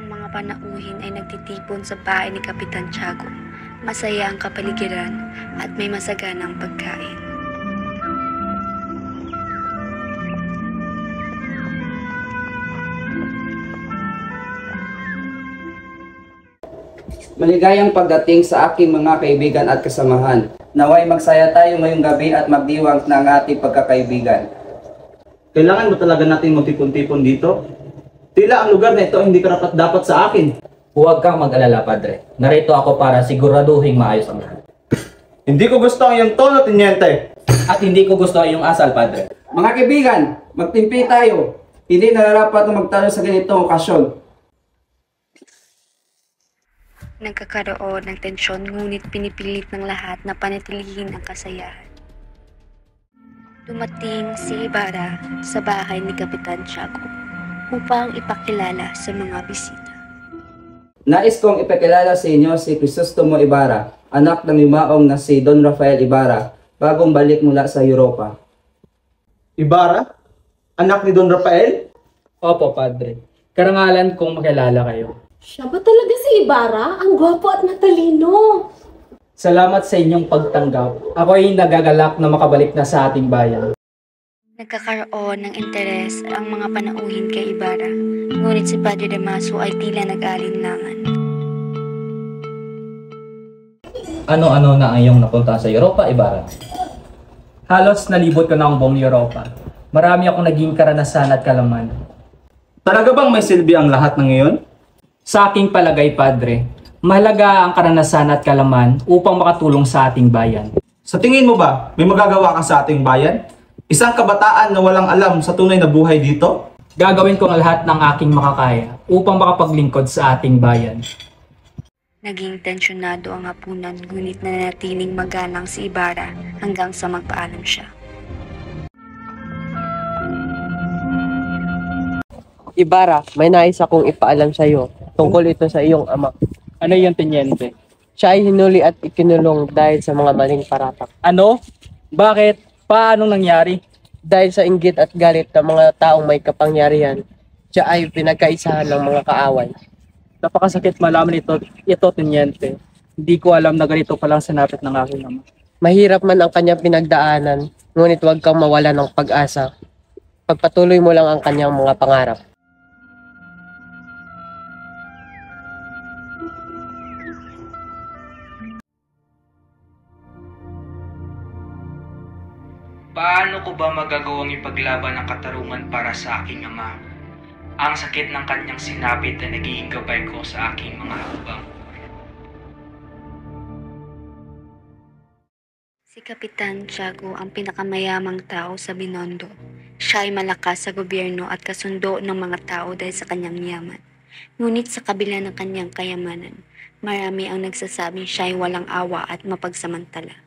Ang mga panauhin ay nagtitipon sa bahay ni Kapitan Tiago. Masaya ang kapaligiran at may masaganang pagkain. Maligayang pagdating sa aking mga kaibigan at kasamahan. Naway magsaya tayo ngayong gabi at magdiwang ng ating pagkakaibigan. Kailangan mo talaga natin magtipon-tipon dito? Tila ang lugar na ito hindi karapat dapat sa akin. Huwag kang mag-alala, Padre. Narito ako para siguraduhin maayos ang lahat. Hindi ko gusto ang iyong tono, Teniente. At hindi ko gusto ang iyong asal, Padre. Mga kaibigan, magtimpi tayo. Hindi nararapat na magtalo sa ganitong okasyon. Nagkakaroon ng tensyon ngunit pinipilit ng lahat na panatilihin ang kasayahan. Dumating si Ibarra sa bahay ni Kapitan Tiago upang ipakilala sa mga bisita. Nais kong ipakilala sa inyo si Crisostomo Ibarra, anak ng yumaong na si Don Rafael Ibarra, bagong balik mula sa Europa. Ibarra? Anak ni Don Rafael? Opo, Padre. Karangalan kong makilala kayo. Siya ba talaga si Ibarra? Ang gwapo at matalino. Salamat sa inyong pagtanggap. Ako ay nagagalak na makabalik na sa ating bayan. Nagkakaroon ng interes ang mga panauhin kay Ibarra, ngunit si Padre Damaso ay tila nag-alinlangan. Ano-ano na ang iyong napunta sa Europa, Ibarra? Halos nalibot ko na ang buong Europa. Marami akong naging karanasan at kalaman. Talaga bang may silbi ang lahat ng iyon? Sa aking palagay, Padre, mahalaga ang karanasan at kalaman upang makatulong sa ating bayan. Sa tingin mo ba, may magagawa ka sa ating bayan? Isang kabataan na walang alam sa tunay na buhay dito? Gagawin ko ang lahat ng aking makakaya upang makapaglingkod sa ating bayan. Naging tensyonado ang hapunan ngunit nanatiling magalang si Ibarra hanggang sa magpaalam siya. Ibarra, may nais akong ipaalam sa iyo tungkol ito sa iyong ama. Ano yung Teniente? Siya ay hinuli at ikinulong dahil sa mga maling paratak. Ano? Bakit? Paano nangyari? Dahil sa inggit at galit ng mga taong may kapangyarihan, siya ay pinagkaisahan ng mga kaaway. Napakasakit malaman ito, Teniente. Hindi ko alam na ganito palang sinapit ng aking ama. Mahirap man ang kanyang pinagdaanan, ngunit huwag kang mawala ng pag-asa. Pagpatuloy mo lang ang kanyang mga pangarap. Paano ko ba magagawang ipaglaban ang katarungan para sa aking ama? Ang sakit ng kanyang sinapit ay nagiging gabay ko sa aking mga hakbang. Si Kapitan Tiago ang pinakamayamang tao sa Binondo. Siya ay malakas sa gobyerno at kasundo ng mga tao dahil sa kanyang yaman. Ngunit sa kabila ng kanyang kayamanan, marami ang nagsasabing siya ay walang awa at mapagsamantala.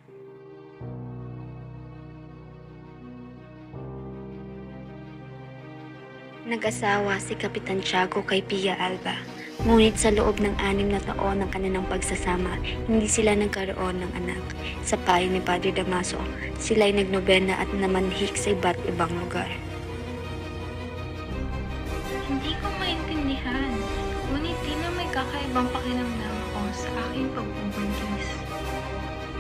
Nag-asawa si Kapitan Tiago kay Pia Alba, ngunit sa loob ng 6 na taon ng kanilang pagsasama, hindi sila nagkaroon ng anak. Sa payo ni Padre Damaso, sila ay nagnobena at namanhik sa iba't ibang lugar. Hindi ko maintindihan, ngunit tila may kakaibang pakiramdam ako sa aking pagbubuntis.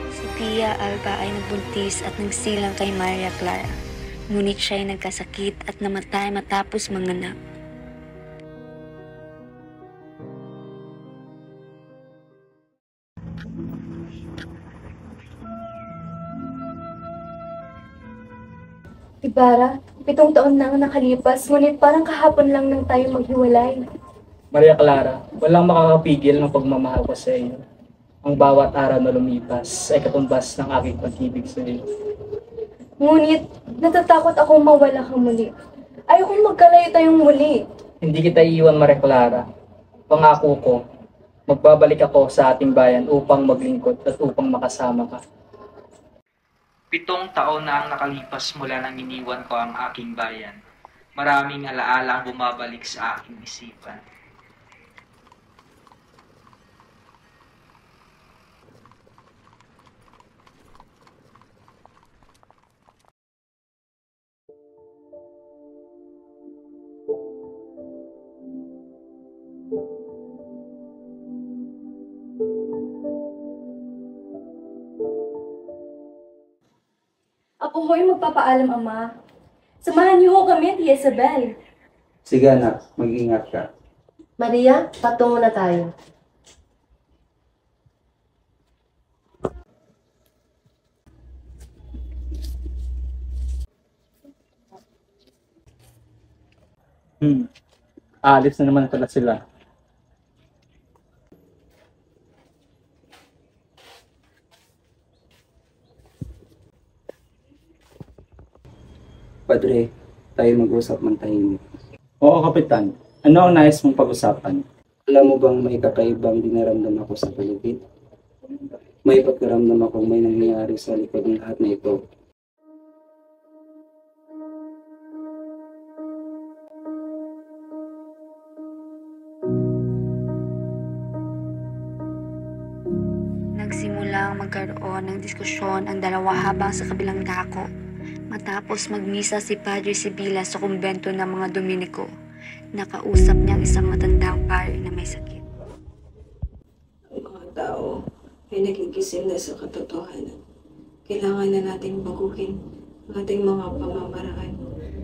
Si Pia Alba ay nagbuntis at nagsilang kay Maria Clara. Ngunit siya ay nagkasakit at namatay matapos manganak. Ibarra, 7 taon na ang nakalipas, ngunit parang kahapon lang nang tayo maghiwalay. Maria Clara, walang makakapigil ng pagmamahal ko sa iyo. Ang bawat araw na lumipas ay katumbas ng aking pag-ibig sa iyo. Ngunit, natatakot akong mawala ka muli. Ayokong magkalayo tayong muli. Hindi kita iiwan, Maria Clara. Pangako ko, magbabalik ako sa ating bayan upang maglingkod at upang makasama ka. 7 taon na ang nakalipas mula nang iniwan ko ang aking bayan. Maraming alaala ang bumabalik sa aking isipan. Ako ho'y magpapaalam, Ama. Samahan niyo ho kami, Tia Isabel. Sige anak, mag-ingat ka. Maria, patungo na tayo. Aalis na naman pala sila. Padre, tayo mag-usap ng tahimik. Oo, Kapitan. Ano ang nais mong pag-usapan? Alam mo bang may kakaibang dinaramdam ako sa paligid? May pagkaramdam akong may nangyayari sa likod ng lahat na ito. Nagsimulang magkaroon ng diskusyon ang dalawa habang sa kabilang dako. Matapos magmisa si Padre Sibilas sa kumbento ng mga Dominiko, nakausap niya ang isang matandang pari na may sakit. Ang mga tao ay nagigising na sa katotohanan. Kailangan na nating baguhin ang ating mga pamamaraan,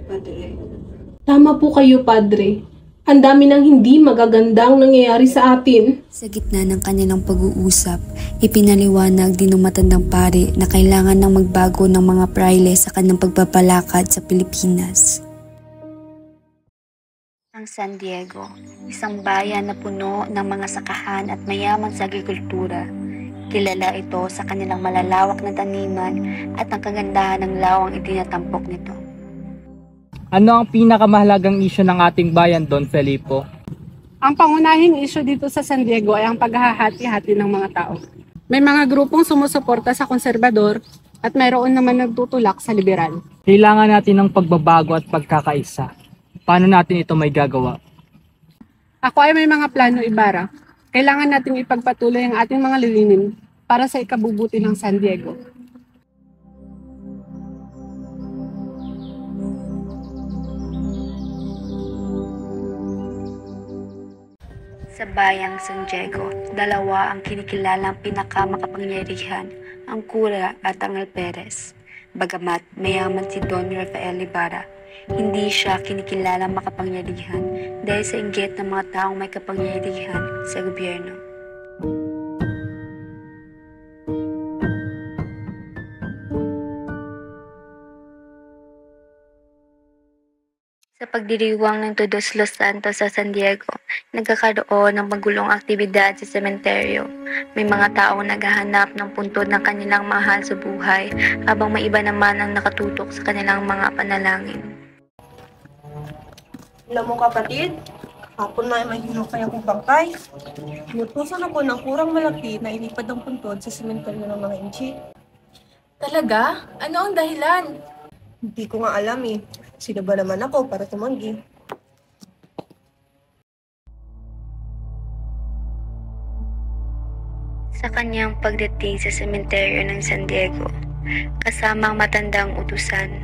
Padre. Tama po kayo, Padre. Ang dami ng hindi magagandang nangyayari sa atin. Sa gitna ng kanilang pag-uusap, ipinaliwanag din ng matandang pari na kailangan ng magbago ng mga praile sa kanilang pagpapalakad sa Pilipinas. Ang San Diego, isang bayan na puno ng mga sakahan at mayaman sa agrikultura. Kilala ito sa kanilang malalawak na taniman at ang kagandahan ng lawang itinatampok nito. Ano ang pinakamahalagang isyu ng ating bayan, Don Felipo? Ang pangunahing issue dito sa San Diego ay ang paghahati-hati ng mga tao. May mga grupong sumusuporta sa konserbador at mayroon naman nagtutulak sa liberal. Kailangan natin ng pagbabago at pagkakaisa. Paano natin ito may gagawa? Ako ay may mga plano, Ibarra. Kailangan nating ipagpatuloy ang ating mga lilinin para sa ikabubuti ng San Diego. Sa bayang San Diego, dalawa ang kinikilalang pinakamakapangyarihan, ang Kura at ang Alperes. Bagamat mayaman si Don Rafael Ibarra, hindi siya kinikilalang makapangyarihan dahil sa inggit ng mga taong may kapangyarihan sa gobyerno. Sa pagdiriwang ng Todos Los Santos sa San Diego, nagkakaroon ng magulong aktibidad sa sementeryo. May mga taong naghahanap ng puntod ng kanilang mahal sa buhay, habang may iba naman ang nakatutok sa kanilang mga panalangin. Alam mo kapatid, hapon na ay may hinukay akong bangkay. Inutusan ako ng kurang malaki na ilipad ang puntod sa sementeryo ng mga Inchi. Talaga? Ano ang dahilan? Hindi ko nga alam eh. Sino ba naman ako para tumanggi? Sa kanyang pagdating sa sementeryo ng San Diego, kasama ang matandang utusan,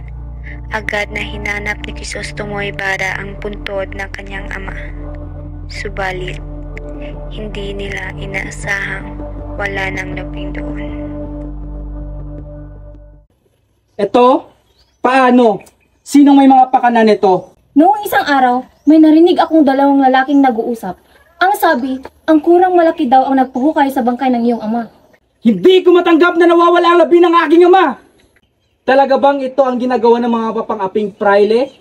agad na hinanap ni Crisostomo Ibarra ang puntod ng kanyang ama. Subalit, hindi nila inaasahang wala nang labing doon. Ito? Paano? Sinong may mga pakanan nito? Noong isang araw, may narinig akong dalawang lalaking nag-uusap. Ang sabi, ang kurang malaki daw ang nagpuhukay sa bangkay ng iyong ama. Hindi ko matanggap na nawawala ang labi ng aking ama! Talaga bang ito ang ginagawa ng mga papang-aping praile?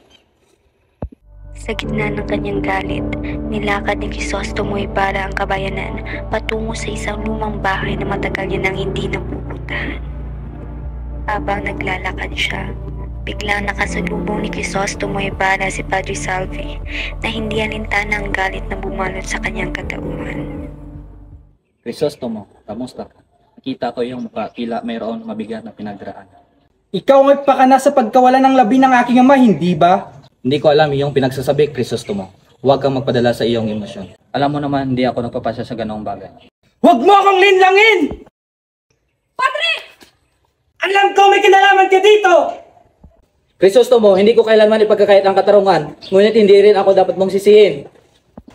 Sa gitna ng kanyang galit, nilakad ni Crisostomo Ibarra ang kabayanan patungo sa isang lumang bahay na matagal niya nang hindi napupuntahan. Habang naglalakad siya, biglang nakasalubong ni Crisostomo Ibarra si Padre Salvi na hindi alintana ang galit na bumalot sa kanyang katauhan. Crisostomo, kamusta? Nakita ko yung mukha, tila mayroon mabigat na pinagdaraanan. Ikaw ay pakana sa pagkawala ng labi ng aking ama, hindi ba? Hindi ko alam iyong pinagsasabi, Crisostomo. Huwag kang magpadala sa iyong emosyon. Alam mo naman, hindi ako nagpapasya sa ganoong bagay. Huwag mo akong linlangin! Padre! Alam ko may kinalaman ka dito! Crisostomo, hindi ko kailanman ipagkakait ang katarungan, ngunit hindi rin ako dapat mong sisihin.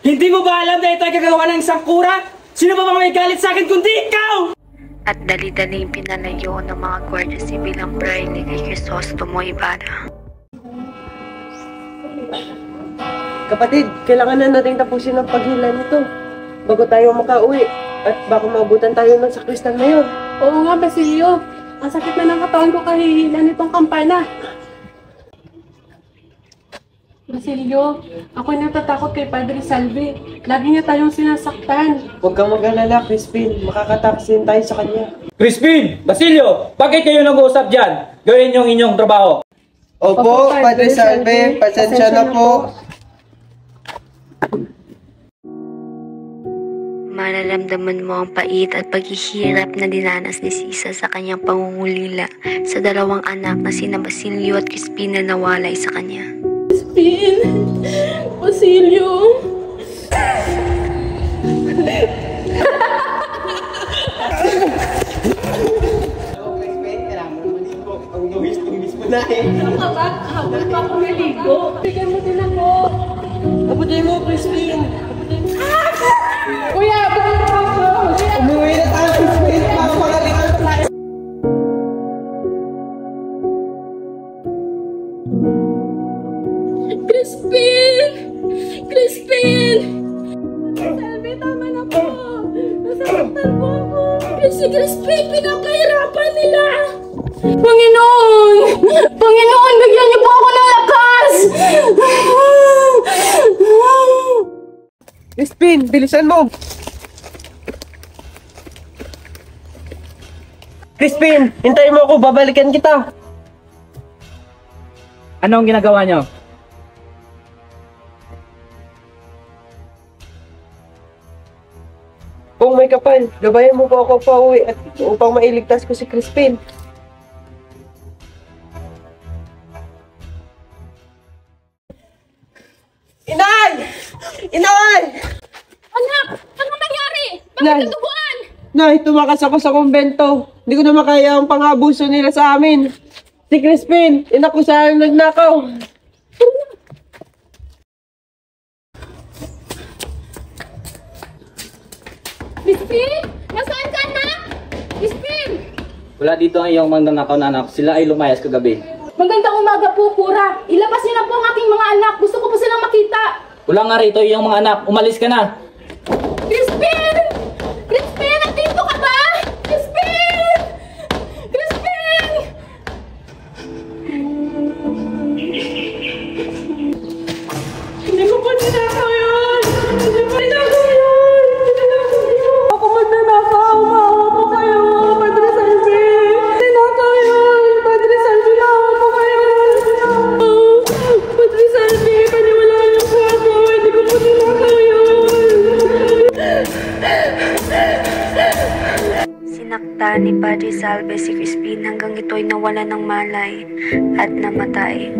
Hindi mo ba alam na ito ay kagawa ng isang kura? Sino ba may galit sa akin kundi ikaw? at dali-daling pinalayo ng mga Guardia Civil ang braille kay Crisostomo Ibarra. Kapatid, kailangan na natin tapusin ang paghila nito bago tayo makauwi at baka maabutan tayo ng sakristan ngayon. Oo nga, Basilio. Ang sakit na ng katawan ko kahihila nitong kampana. Basilio, ako'y natatakot kay Padre Salve. Lagi niya tayong sinasaktan. Huwag kang mag-alala, Crispin. Makakataksin tayo sa kanya. Crispin! Basilio! Bakit kayo nag-uusap dyan? Gawin yung inyong trabaho. Opo, Padre Salve. Pasensya na po. Mararamdaman mo ang pait at paghihirap na dinanas ni Sisa sa kanyang pangungulila sa dalawang anak na sina Basilio at Crispin na nawalay sa kanya. Crispin! Basilio! Ano ka ba? Habang pa ako naligo. Bigyan mo din ako. Abutin mo, Crispin. Kuya, bigyan mo ako. Umuwi na tayo, Crispin. Baka makalimutan tayo. Crispin! Crispin! Salve, tama na po. Nasasaktan po ako. Si Crispin, pinakahirapan nila. Panginoon! Panginoon, bigyan niyo po ako ng lakas! Crispin, bilisan mo. Crispin, hintayin mo ako. Babalikan kita. Ano ang ginagawa niyo? Kung may kapal, gabayan mo po ako pauwi at upang mailigtas ko si Crispin. Inay! Inay! Anak! Ano nangyari? Bakit Nay. natubuan? Nay, tumakas ako sa kumbento. Hindi ko na makaya ang pang-abuso nila sa amin. Si Crispin, inakusahan nagnakaw. Crispin! Nasaan ka, anak? Crispin! Wala dito ang iyong magnanakaw na anak. Sila ay lumayas kagabi. Magandang umaga po, Kura. Ilabas niyo na po ang aking mga anak. Gusto ko po silang makita. Wala nga rito iyong mga anak. Umalis ka na. Crispin! Crispin! Nandito ka ba? Crispin! Crispin! Hindi ko pa ninakaw yun! Hindi ko ninakaw yun! Ninakaw yun! Ako magnanakaw! Maawa po kayo! Padre Salve! Ninakaw yun! Padre Salve! Maawa po kayo! Padre Salve! Paniwalaan niyo po ako! Hindi ko po ninakaw yun! Sinakta ni Padre Salve si Crispin hanggang ito'y nawala ng malay at namatay.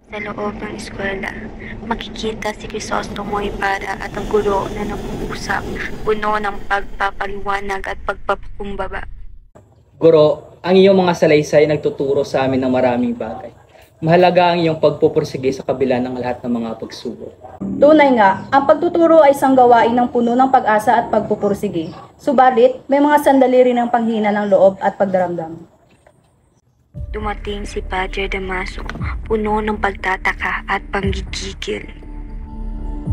Sa loob ng eskwela, makikita si Crisostomo Ibarra at ang guro na nag-uusap, puno ng pagpapaliwanag at pagpapakumbaba. Guro, ang iyong mga salaysay nagtuturo sa amin ng maraming bagay. Mahalaga ang iyong pagpupursige sa kabila ng lahat ng mga pagsubok. Tunay nga, ang pagtuturo ay isang gawain ng puno ng pag-asa at pagpupursige. Subalit, may mga sandali rin ng panghina ng loob at pagdaramdam. Dumating si Padre Damaso, puno ng pagtataka at panggigigil.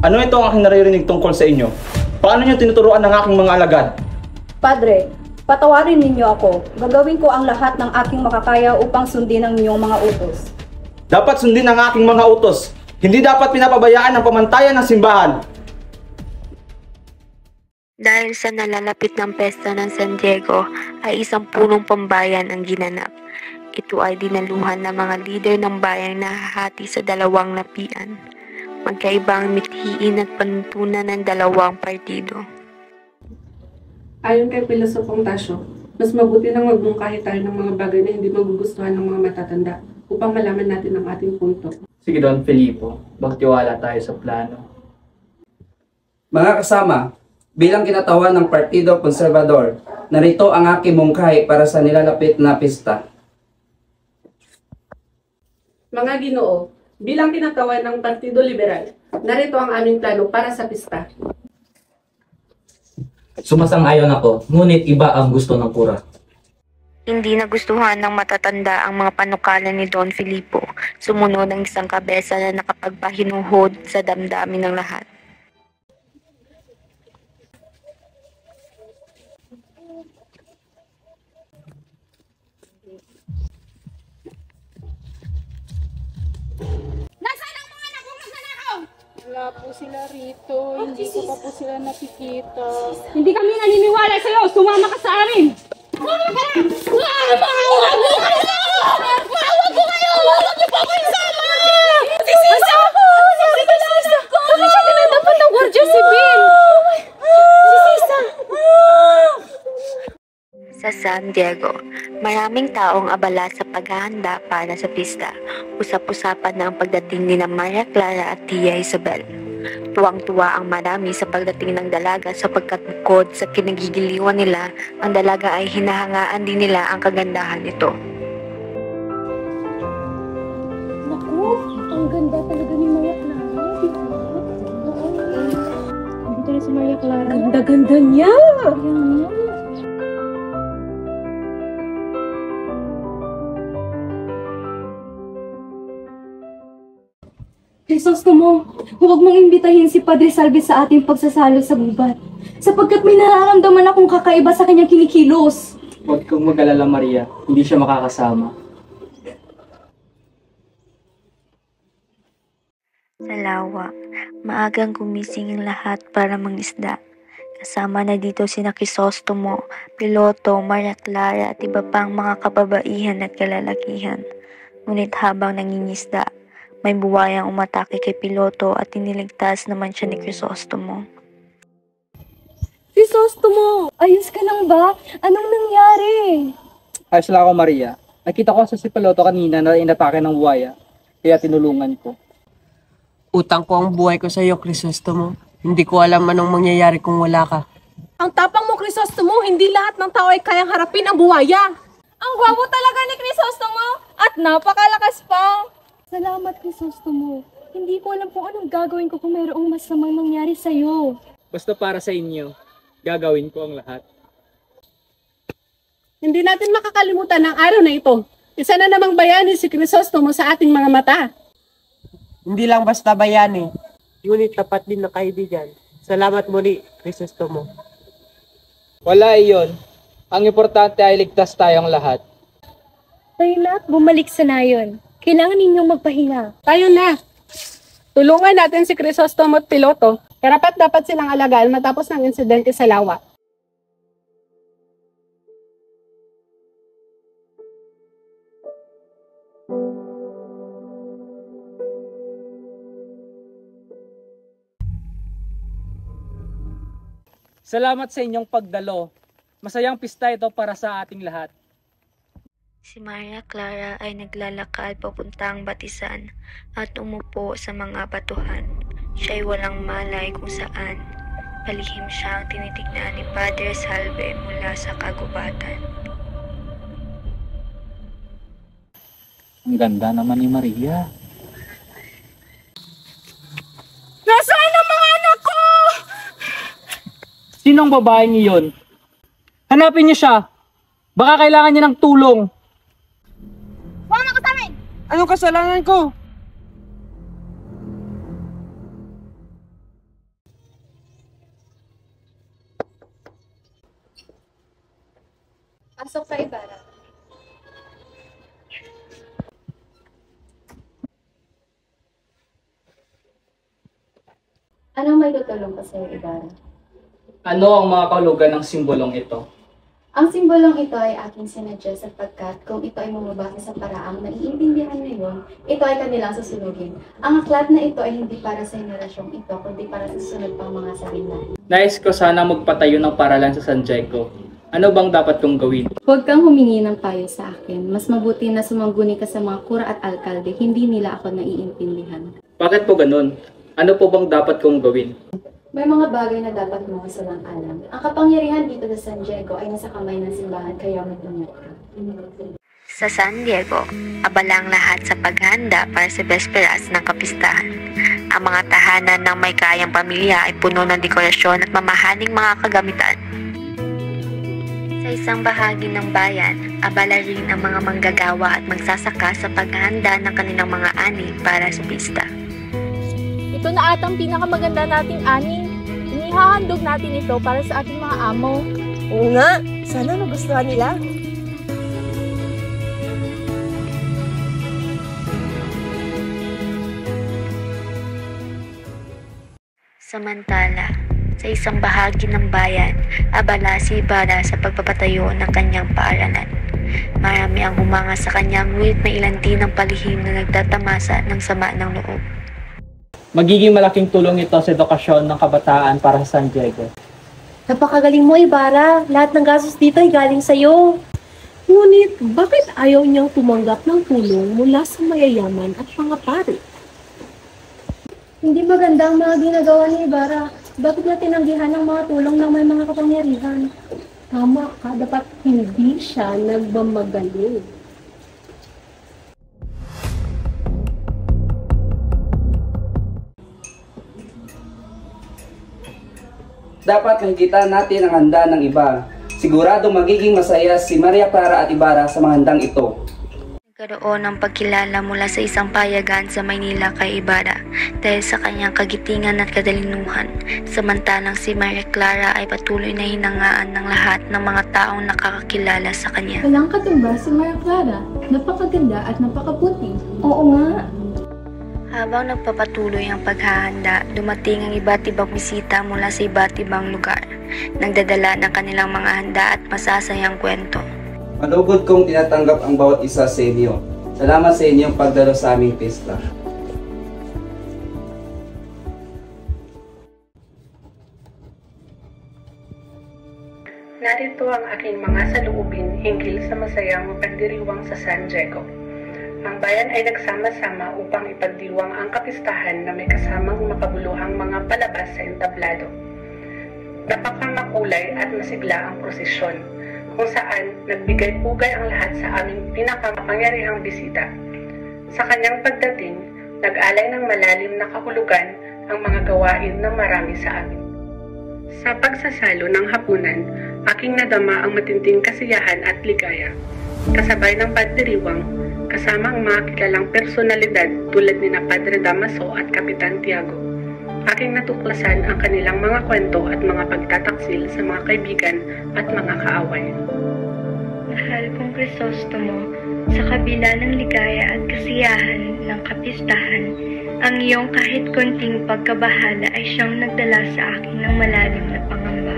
Ano ito ang aking naririnig tungkol sa inyo? Paano niyo tinuturuan ng aking mga alagad? Padre, patawarin ninyo ako. Gagawin ko ang lahat ng aking makakaya upang sundin ang inyong mga utos. Dapat sundin ang aking mga utos. Hindi dapat pinapabayaan ang pamantayan ng simbahan. Dahil sa nalalapit ng pesta ng San Diego, ay isang punong pambayan ang ginanap. Ito ay dinaluhan ng mga lider ng bayan na hahati sa dalawang lapian. Magkaibang mithiin at panuntunan ng dalawang partido. Ayon kay Pilosopong Tasyo, mas mabuti nang magmungkahi tayo ng mga bagay na hindi magugustuhan ng mga matatanda upang malaman natin ang ating punto. Sige, Don Felipo. Magtiwala tayo sa plano. Mga kasama, bilang kinatawan ng Partido Konserbador, narito ang aking mungkahi para sa nilalapit na pista. Mga Ginoo, bilang kinatawan ng Partido Liberal, narito ang aming plano para sa pista. Sumasang-ayon ako, ngunit iba ang gusto ng kura. Hindi nagustuhan ng matatanda ang mga panukala ni Don Filipo. Sumunod ng isang kabesa na nakapagpahinuhod sa damdamin ng lahat. Nasaan ang mga nagnanakaw? Wala po sila rito. Hindi ko pa po sila nakikita. Hindi kami naniniwala sa'yo. Sumama ka sa amin. Mawag ko kayo! Huwag niyo po ako isama! Si Sisa! Si Sisa! Bakit siya dinadapat ng Guardia Civil? Si Sisa! Sa San Diego, maraming taong abala sa paghahanda para sa pista. Usap-usapan na ang pagdating ni Maria Clara at Tia Isabel. Tuwang-tuwa ang marami sa pagdating ng dalaga sapagkat bukod sa kinagigiliwan nila, ang dalaga ay hinahangaan din nila ang kagandahan nito. Naku, ang ganda talaga ni Maria Clara. Ang ganda si Maria Clara. Ganda-ganda niya! Crisostomo, huwag mong imbitahin si Padre Salvi sa ating pagsasalo sa gubat. Sapagkat may nararamdaman akong kakaiba sa kanyang kinikilos. Huwag kang mag-alala, Maria. Hindi siya makakasama. Sa lawa, maagang gumising ang lahat para mangisda. Kasama na dito sina Crisostomo, Piloto, Maria Clara at iba pang mga kababaihan at kalalakihan. Ngunit habang nangingisda, may buwayang umatake kay Piloto at iniligtas naman siya ni Crisostomo. Crisostomo, ayos ka lang ba? Anong nangyari? Ayos lang ako, Maria. Nakita ko sa si Piloto kanina na inatake ng buwaya, kaya tinulungan ko. Utang ko ang buhay ko sa iyo, Crisostomo. Hindi ko alam anong mangyayari kung wala ka. Ang tapang mo, Crisostomo, hindi lahat ng tao ay kayang harapin ang buwaya. Ang gwapo talaga ni Crisostomo at napakalakas pa. Salamat, Crisostomo. Hindi ko alam kung anong gagawin ko kung mayroong masamang nangyari sa'yo. Basta para sa inyo, gagawin ko ang lahat. Hindi natin makakalimutan ang araw na ito. Isa na namang bayani si Crisostomo sa ating mga mata. Hindi lang basta bayani, ngunit tapat din na kaibigan. Salamat muli, Crisostomo. Wala iyon. Ang importante ay ligtas tayong lahat. Tayo na at bumalik sa nayon. Kailangan ninyong magpahinga. Tayo na. Tulungan natin si Crisostomo at Piloto. Karapat dapat silang alagaan matapos ng insidente sa lawa. Salamat sa inyong pagdalo. Masayang pista ito para sa ating lahat. Si Maria Clara ay naglalakad papuntang batisan at umupo sa mga batuhan. Siya ay walang malay kung saan. Palihim siyang tinitignan ni Padre Salve mula sa kagubatan. Ang ganda naman ni Maria. Nasaan ang mga anak ko? Sinong babaeng iyon? Hanapin niyo siya. Baka kailangan niya ng tulong. Sumama ka sa amin! Anong kasalanan ko? Pasok sa Ibarra. Anong may tutulong ko sa iyo, Ibarra? Ano ang mga kahulugan ng simbolong ito? Ang simbolong ito ay aking sinadya sapagkat kung ito ay bumabase sa paraang naiintindihan ngayon, ito ay kanilang susunugin. Ang aklat na ito ay hindi para sa henerasyong ito, kundi para sa susunod pang mga sarili. Nais ko sana magpatayo ng paralan sa San Diego. Ano bang dapat kong gawin? Huwag kang humingi ng payo sa akin. Mas mabuti na sumangguni ka sa mga kura at alkalde, hindi nila ako naiintindihan. Bakit po ganun? Ano po bang dapat kong gawin? May mga bagay na dapat mo silang alam. Ang kapangyarihan dito sa San Diego ay nasa kamay ng simbahan, kaya mag-ingat ka. Sa San Diego, abala ang lahat sa paghahanda para sa Vesperas ng kapistahan. Ang mga tahanan ng may kayang pamilya ay puno ng dekorasyon at mamahaling mga kagamitan. isang bahagi ng bayan, abala rin ang mga manggagawa at magsasaka sa paghahanda ng kanilang mga ani para sa pista. Ito na atang pinakamaganda nating ani. Inihahandog natin ito para sa ating mga amo. Oo nga, sana nagustuhan nila. Samantala, sa isang bahagi ng bayan, abala si Ibarra sa pagpapatayo ng kanyang paaralan. Marami ang humanga sa kanya, ngunit may ilan din ang palihim na nagtatamasa ng sama ng loob. Magiging malaking tulong ito sa edukasyon ng kabataan para sa San Diego. Napakagaling mo, Ibarra. Lahat ng gastos dito ay galing sa'yo. Ngunit, bakit ayaw niyang tumanggap ng tulong mula sa mayayaman at mga pari? Hindi maganda ang mga ginagawa ni Ibarra. Bakit niya tinanggihan ang mga tulong ng may mga kapangyarihan? Tama ka, dapat hindi siya nagmamagaling. Dapat nakikita natin ang handa ng iba. Sigurado magiging masaya si Maria Clara at Ibarra sa mga handang ito. Nagkaroon ng pagkilala mula sa isang payagan sa Maynila kay Ibarra dahil sa kanyang kagitingan at kadalinuhan. Samantalang si Maria Clara ay patuloy na hinangaan ng lahat ng mga taong nakakakilala sa kanya. Walang katumbas si Maria Clara. Napakaganda at napakaputi. Oo nga. Habang nagpapatuloy ang paghahanda, dumating ang iba't ibang bisita mula sa iba't ibang lugar. Nagdadala ng kanilang mga handa at masasayang kwento. Malugod kong tinatanggap ang bawat isa sa inyo. Salamat sa inyong pagdalo sa aming pista. Narito ang aking mga saloobin hinggil sa masayang pagdiriwang sa San Diego. Ang bayan ay nagsama-sama upang ipagdiwang ang kapistahan na may kasamang makabuluhang mga palabas sa entablado. Napakamakulay at masigla ang prosesyon, kung saan nagbigay-pugay ang lahat sa aming pinakamapangyarihang bisita. Sa kanyang pagdating, nag-alay ng malalim na kahulugan ang mga gawain na marami sa amin. Sa pagsasalo ng hapunan, aking nadama ang matinding kasiyahan at ligaya. Kasabay ng pagdiriwang, kasama ang mga kilalang personalidad tulad ni Padre Damaso at Kapitan Tiago. Aking natuklasan ang kanilang mga kwento at mga pagtataksil sa mga kaibigan at mga kaaway. Mahal kong Crisostomo, sa kabila ng ligaya at kasiyahan ng kapistahan, ang iyong kahit konting pagkabahala ay siyang nagdala sa akin ng malalim na pangamba.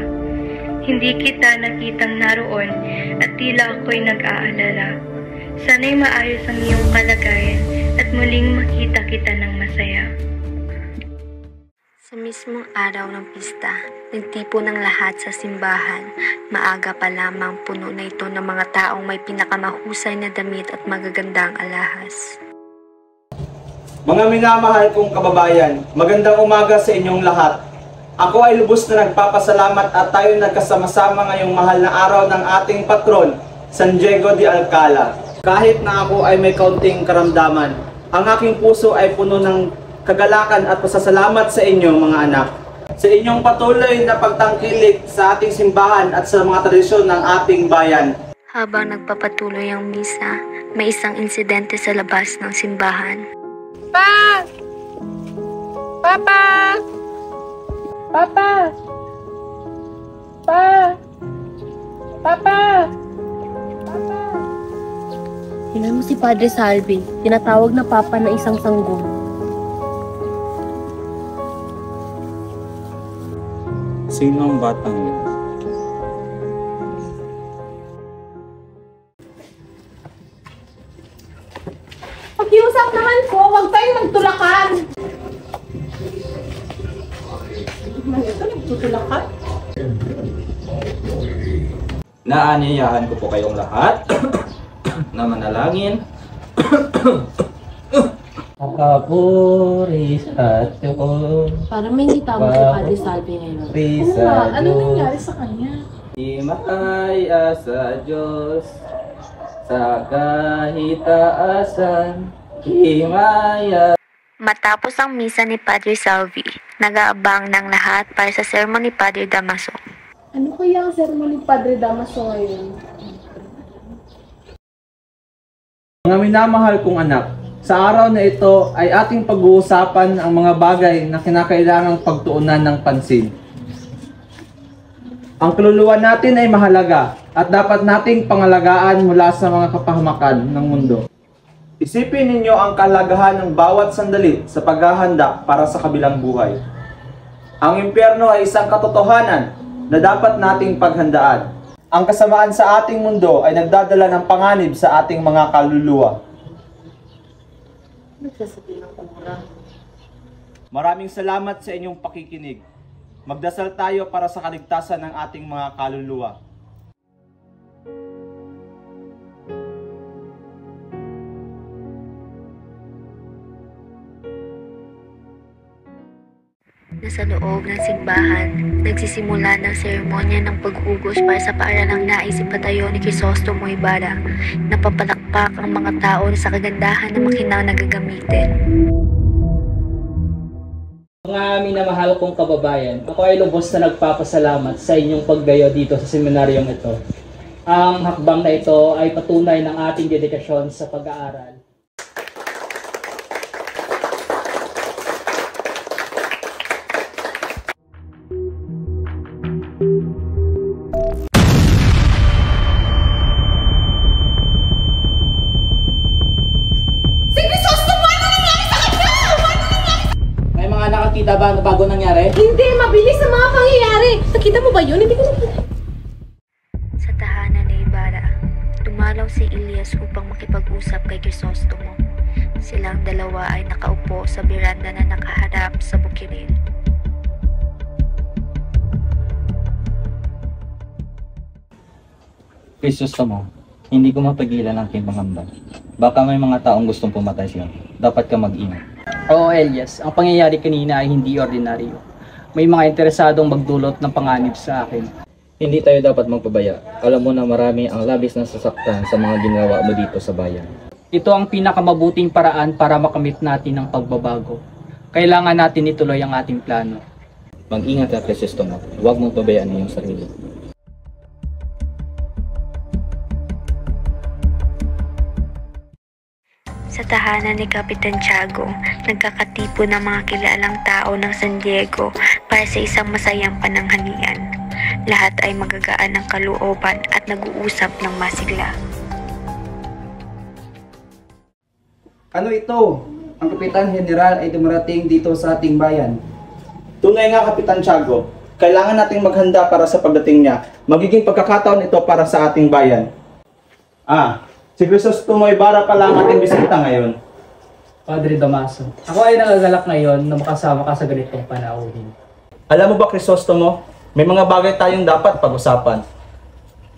Hindi kita nakitang naroon at tila ako'y nag-aalala. Sana'y maayos ang iyong kalagayan at muling makita kita ng masaya. Sa mismong araw ng pista, nagtipo ng lahat sa simbahan. Maaga pa lamang puno na ito ng mga taong may pinakamahusay na damit at magagandang alahas. Mga minamahal kong kababayan, magandang umaga sa inyong lahat. Ako ay lubos na nagpapasalamat at tayo nagkasama-sama ngayong mahal na araw ng ating patron, San Diego de Alcala. Kahit na ako ay may kaunting karamdaman, ang aking puso ay puno ng kagalakan at pasasalamat sa inyo mga anak. Sa inyong patuloy na pagtangkilik sa ating simbahan at sa mga tradisyon ng ating bayan. Habang nagpapatuloy ang misa, may isang insidente sa labas ng simbahan. Pa! Papa! Papa! Pa! Papa! Tingnan mo si Padre Salvi, tinatawag na papa na isang sanggol. Sino ang batang yun? Pakiusap naman ko, huwag tayo magtulakan. Ito, nagtutulakan? Naanyayahan ko po kayong lahat na manalangin. Akapuris at yun. Parang may hindi tama si Padre Salvi ngayon. Ano nangyari sa kanya? Himaya sa Diyos, sa kahitaasan, himaya. Matapos ang misa ni Padre Salvi, nag-aabang ng lahat para sa sermon ni Padre Damaso. Ano kaya ang sermon ni Padre Damaso ngayon? Mga minamahal kong anak, sa araw na ito ay ating pag-uusapan ang mga bagay na kinakailangang pagtuunan ng pansin. Ang kaluluwa natin ay mahalaga at dapat nating pangalagaan mula sa mga kapahamakan ng mundo. Isipin ninyo ang kahalagahan ng bawat sandali sa paghahanda para sa kabilang buhay. Ang impyerno ay isang katotohanan na dapat nating paghandaan. Ang kasamaan sa ating mundo ay nagdadala ng panganib sa ating mga kaluluwa. Maraming salamat sa inyong pakikinig. Magdasal tayo para sa kaligtasan ng ating mga kaluluwa. Nasa loob ng simbahan, nagsisimula ng seremonya ng pag-ugos para sa paaralang nais ipatayo ni Crisostomo Ibarra. Napapalakpak ang mga tao sa kagandahan ng makinang nagagamitin. Mga minamahal kong kababayan, ako ay lubos na nagpapasalamat sa inyong pagdayo dito sa seminaryong ito. Ang hakbang na ito ay patunay ng ating dedikasyon sa pag-aaral. Nakakita ba na bago nangyari? Hindi! Mabilis ang mga pangyayari! Nakita mo ba yun? Hindi ko nakita. Sa tahanan ni Ibarra, dumalaw si Elias upang makipag-usap kay Crisostomo. Silang dalawa ay nakaupo sa beranda na nakaharap sa bukirin. Crisostomo, hindi ko mapagilan ang aking pangamba. Baka may mga taong gustong pumatay siya. Dapat ka mag-ingat. Oo, Elias. Ang pangyayari kanina ay hindi ordinaryo. May mga interesadong magdulot ng panganib sa akin. Hindi tayo dapat magpabaya. Alam mo na marami ang labis na sasaktan sa mga ginawa mo dito sa bayan. Ito ang pinakamabuting paraan para makamit natin ang pagbabago. Kailangan natin ituloy ang ating plano. Mag-ingat ka, Crisostomo. Huwag mong pabayaan ang iyong sarili. Sa tahanan ni Kapitan Tiago, nagkakatipo ng mga kilalang tao ng San Diego para sa isang masayang pananghalian. Lahat ay magagaan ng kalooban at nag-uusap ng masigla. Ano ito? Ang Kapitan General ay dumarating dito sa ating bayan. Tunay nga, Kapitan Tiago. Kailangan nating maghanda para sa pagdating niya. Magiging pagkakataon ito para sa ating bayan. Si Crisostomo Ibarra pala ang ating bisita ngayon. Padre Damaso, ako ay nagagalak ngayon na makasama ka sa ganitong panauhin. Alam mo ba, Crisostomo, may mga bagay tayong dapat pag-usapan.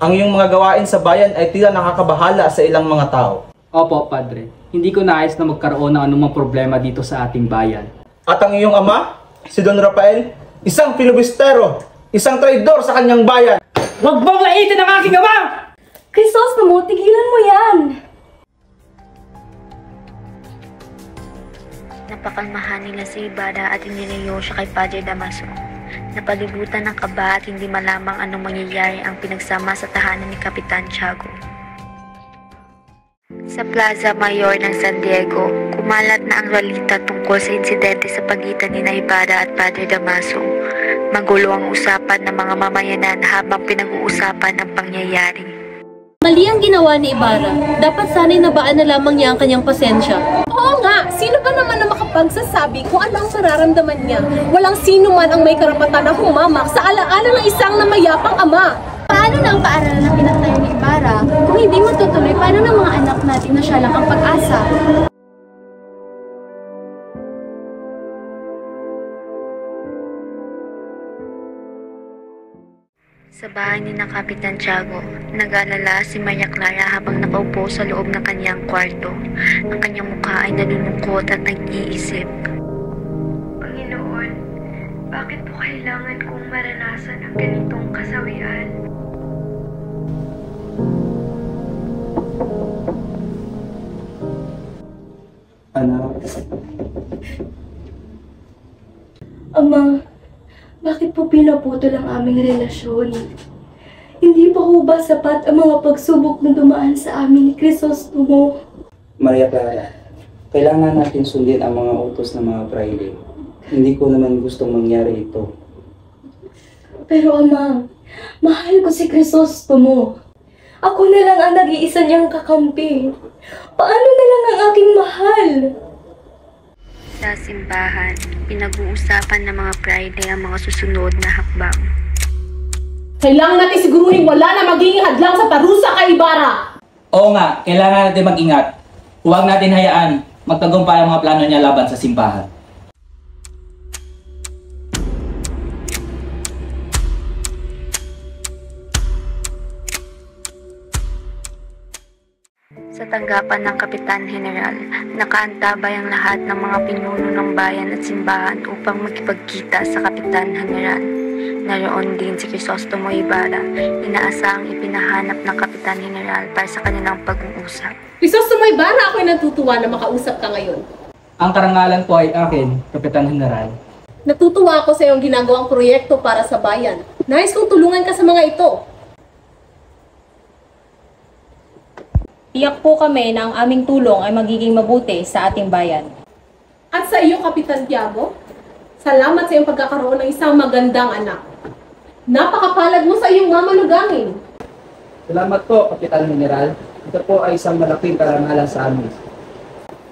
Ang iyong mga gawain sa bayan ay tila nakakabahala sa ilang mga tao. Opo, Padre. Hindi ko nais na magkaroon ng anumang problema dito sa ating bayan. At ang iyong ama, si Don Rafael, isang filibustero, isang traidor sa kanyang bayan. Huwag mong laitin ang aking ama! Crisostomo, tigilan mo yan! Napakalmahan nila si Ibarra at inilayo siya kay Padre Damaso. Napalibutan ng kaba at hindi malamang anong mangyayari ang pinagsama sa tahanan ni Kapitan Tiago. Sa Plaza Mayor ng San Diego, kumalat na ang balita tungkol sa insidente sa pagitan ni Ibarra at Padre Damaso. Magulo ang usapan ng mga mamayanan habang pinag-uusapan ang pangyayari. Mali ang ginawa ni Ibarra. Dapat sana'y nabaan na lamang niya ang kanyang pasensya. Oo nga! Sino ba naman na makapagsasabi kung ano ang mararamdaman niya? Walang sino man ang may karapatan na humamak sa alaala ng isang namayapang ama. Paano na ang paaralan na pinagtayo ni Ibarra? Kung hindi matutuloy, paano ng mga anak natin na siya lang ang pag-asa? Sa bahay ni na Kapitan Tiago, nag-alala si Maria Clara habang nakaupo sa loob ng kanyang kwarto. Ang kanyang mukha ay nalulungkot at nag-iisip. Panginoon, bakit po kailangan kong maranasan ang ganitong kasawian? Ama, Bakit po pinaputol ang aming relasyon? Hindi pa ho ba sapat ang mga pagsubok na dumaan sa amin ni Crisostomo? Maria Clara, kailangan natin sundin ang mga utos ng mga praile. Hindi ko naman gustong mangyari ito. Pero Ama, mahal ko si Crisostomo. Ako na lang ang nag-iisa niyang kakampi. Paano na lang ang aking mahal? Sa simbahan, pinag-uusapan ng mga praile ang mga susunod na hakbang. Kailangan natin siguruhin wala na magiging hadlang sa parusa kay Ibarra. Oo nga, kailangan natin mag-ingat. Huwag natin hayaan magtagumpay ang mga plano niya laban sa simbahan. Sa tanggapan ng Kapitan General, nakaantabay ang lahat ng mga pinuno ng bayan at simbahan upang makipagkita sa Kapitan General. Naroon din si Crisostomo Ibarra, inaasahang ipinahanap ng Kapitan General para sa kanilang pag-uusap. Crisostomo Ibarra, ako'y natutuwa na makausap ka ngayon. Ang karangalan po ay akin, Kapitan General. Natutuwa ako sa iyong ginagawang proyekto para sa bayan. Nais kong tulungan ka sa mga ito. Tiyak po kami na ang aming tulong ay magiging mabuti sa ating bayan. At sa iyo, Kapitan Tiago, salamat sa iyong pagkakaroon ng isang magandang anak. Napakapalad mo sa iyong mamanugangin. Salamat po, Kapitan General. Ito po ay isang malaking karangalan sa amin.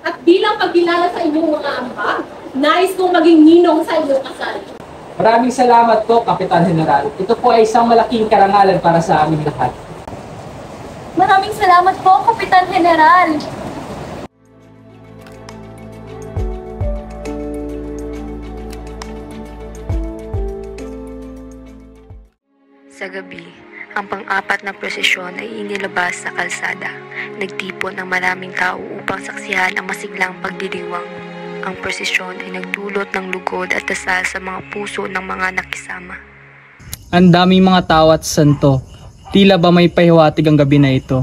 At bilang pagkilala sa inyong mga ambag, nais kong maging ninong sa inyong kasal. Maraming salamat po, Kapitan General. Ito po ay isang malaking karangalan para sa aming lahat. Maraming salamat po, Kapitan General! Sa gabi, ang pang-apat na prosesyon ay inilabas sa kalsada. Nagtipon ang maraming tao upang saksihan ang masiglang pagdiriwang. Ang prosesyon ay nagdulot ng lugod at dasal sa mga puso ng mga nakisama. Ang daming mga tao at santo. Tila ba may pahiwatig ang gabi na ito?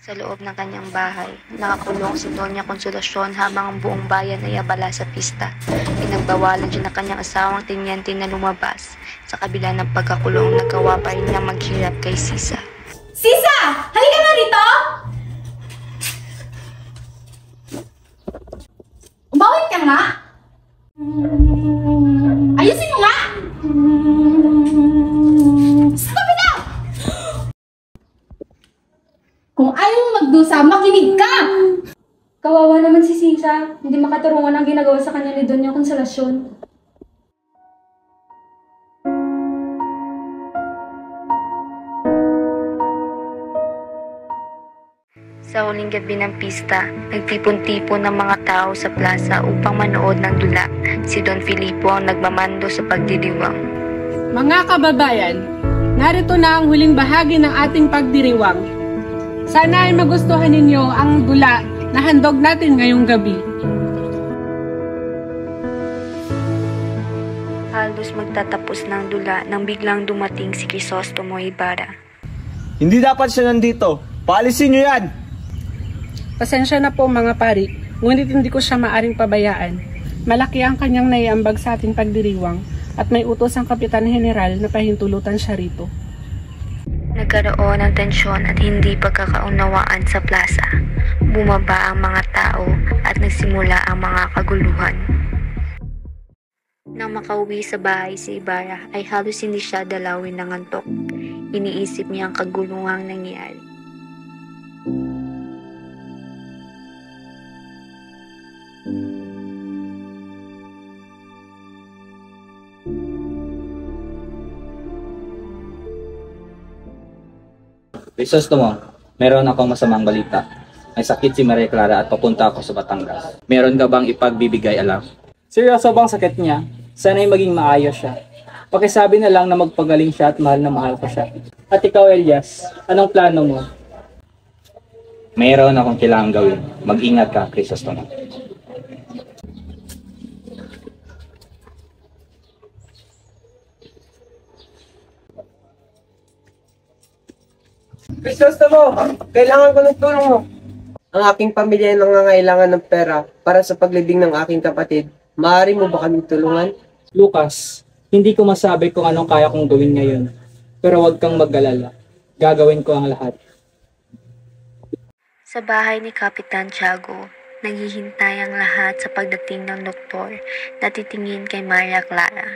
Sa loob ng kanyang bahay, nakakulong si Doña Consolacion habang ang buong bayan ay abala sa pista. Pinagbawalan siya ng kanyang asawang tinyente na lumabas. Sa kabila ng pagkakulong, nagawa pa rin niya maghirap kay Sisa. Sisa! Halika na rito! Umawit ka nga! Ayusin mo nga! Stop it now! Kung ayaw mong magdusa, makinig ka! Kawawa naman si Sisa. Hindi makatarungan ang ginagawa sa kanya ni Doña Consolacion. Sa huling gabi ng pista, nagtipon-tipon ng mga tao sa plaza upang manood ng dula. Si Don Filipo ang nagmamando sa pagdiriwang. Mga kababayan, narito na ang huling bahagi ng ating pagdiriwang. Sana ay magustuhan ninyo ang dula na handog natin ngayong gabi. Halos magtatapos ng dula nang biglang dumating si Crisostomo Ibarra. Hindi dapat siya nandito. Paalisin niyo yan! Pasensya na po mga pari, ngunit hindi ko siya maaring pabayaan. Malaki ang kanyang naiambag sa ating pagdiriwang at may utos ang Kapitan General na pahintulutan siya rito. Nagkaroon ng tensyon at hindi pagkakaunawaan sa plaza. Bumaba ang mga tao at nagsimula ang mga kaguluhan. Nang makauwi sa bahay si Ibarra ay halos hindi siya dalawin ng antok. Iniisip niya ang kaguluhang nangyari. Crisostomo, meron akong masamang balita. May sakit si Maria Clara at papunta ako sa Batangas. Meron ka bang ipagbibigay alam? Seryoso bang sakit niya? Sana'y maging maayos siya. Pakisabi na lang na magpagaling siya at mahal na mahal ko siya. At ikaw, Elias, anong plano mo? Meron akong kailangang gawin. Mag-ingat ka, Crisostomo. Crisostomo, kailangan ko ng tulong mo. Ang aking pamilya ay nangangailangan ng pera para sa paglibing ng aking kapatid. Maaari mo ba kami tulungan? Lucas, hindi ko masabi kung anong kaya kong gawin ngayon. Pero huwag kang mag-alala. Gagawin ko ang lahat. Sa bahay ni Kapitan Tiago, naghihintay ang lahat sa pagdating ng doktor na titingin kay Maria Clara.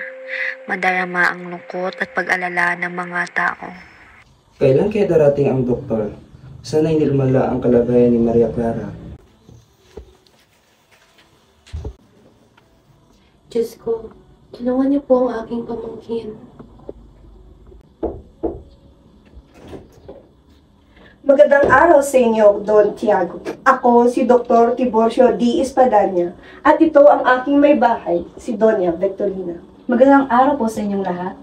Madarama ang lungkot at pag-alala ng mga tao. Kailan kaya darating ang doktor? Sana hindi lumala ang kalagayan ni Maria Clara. Diyos ko, tulungan niyo po ang aking pamangkin. Magandang araw sa inyo, Don Tiago. Ako si Dr. Tiborcio D. Espadanya at ito ang aking may bahay, si Doña Victorina. Magandang araw po sa inyong lahat.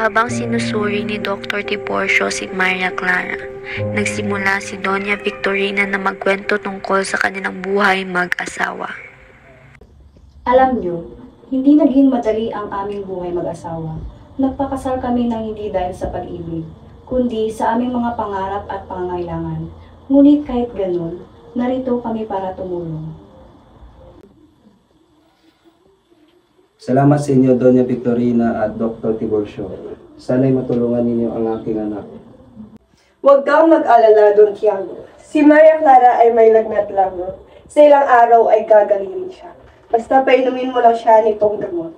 Habang sinusuri ni Dr. Tiborcio si Maria Clara, nagsimula si Doña Victorina na magkwento tungkol sa kanilang buhay mag-asawa. Alam niyo, hindi naging madali ang aming buhay mag-asawa. Nagpakasal kami ng hindi dahil sa pag-ibig, kundi sa aming mga pangarap at pangangailangan. Ngunit kahit ganun, narito kami para tumulong. Salamat sa inyo, Doña Victorina at Dr. Tiborcio. Sana'y matulungan ninyo ang aking anak. Huwag kang mag-alala, Don Tiago. Si Maria Clara ay may lagnat lamang. Sa ilang araw ay gagalingin siya. Basta painumin mo lang siya nitong gamot.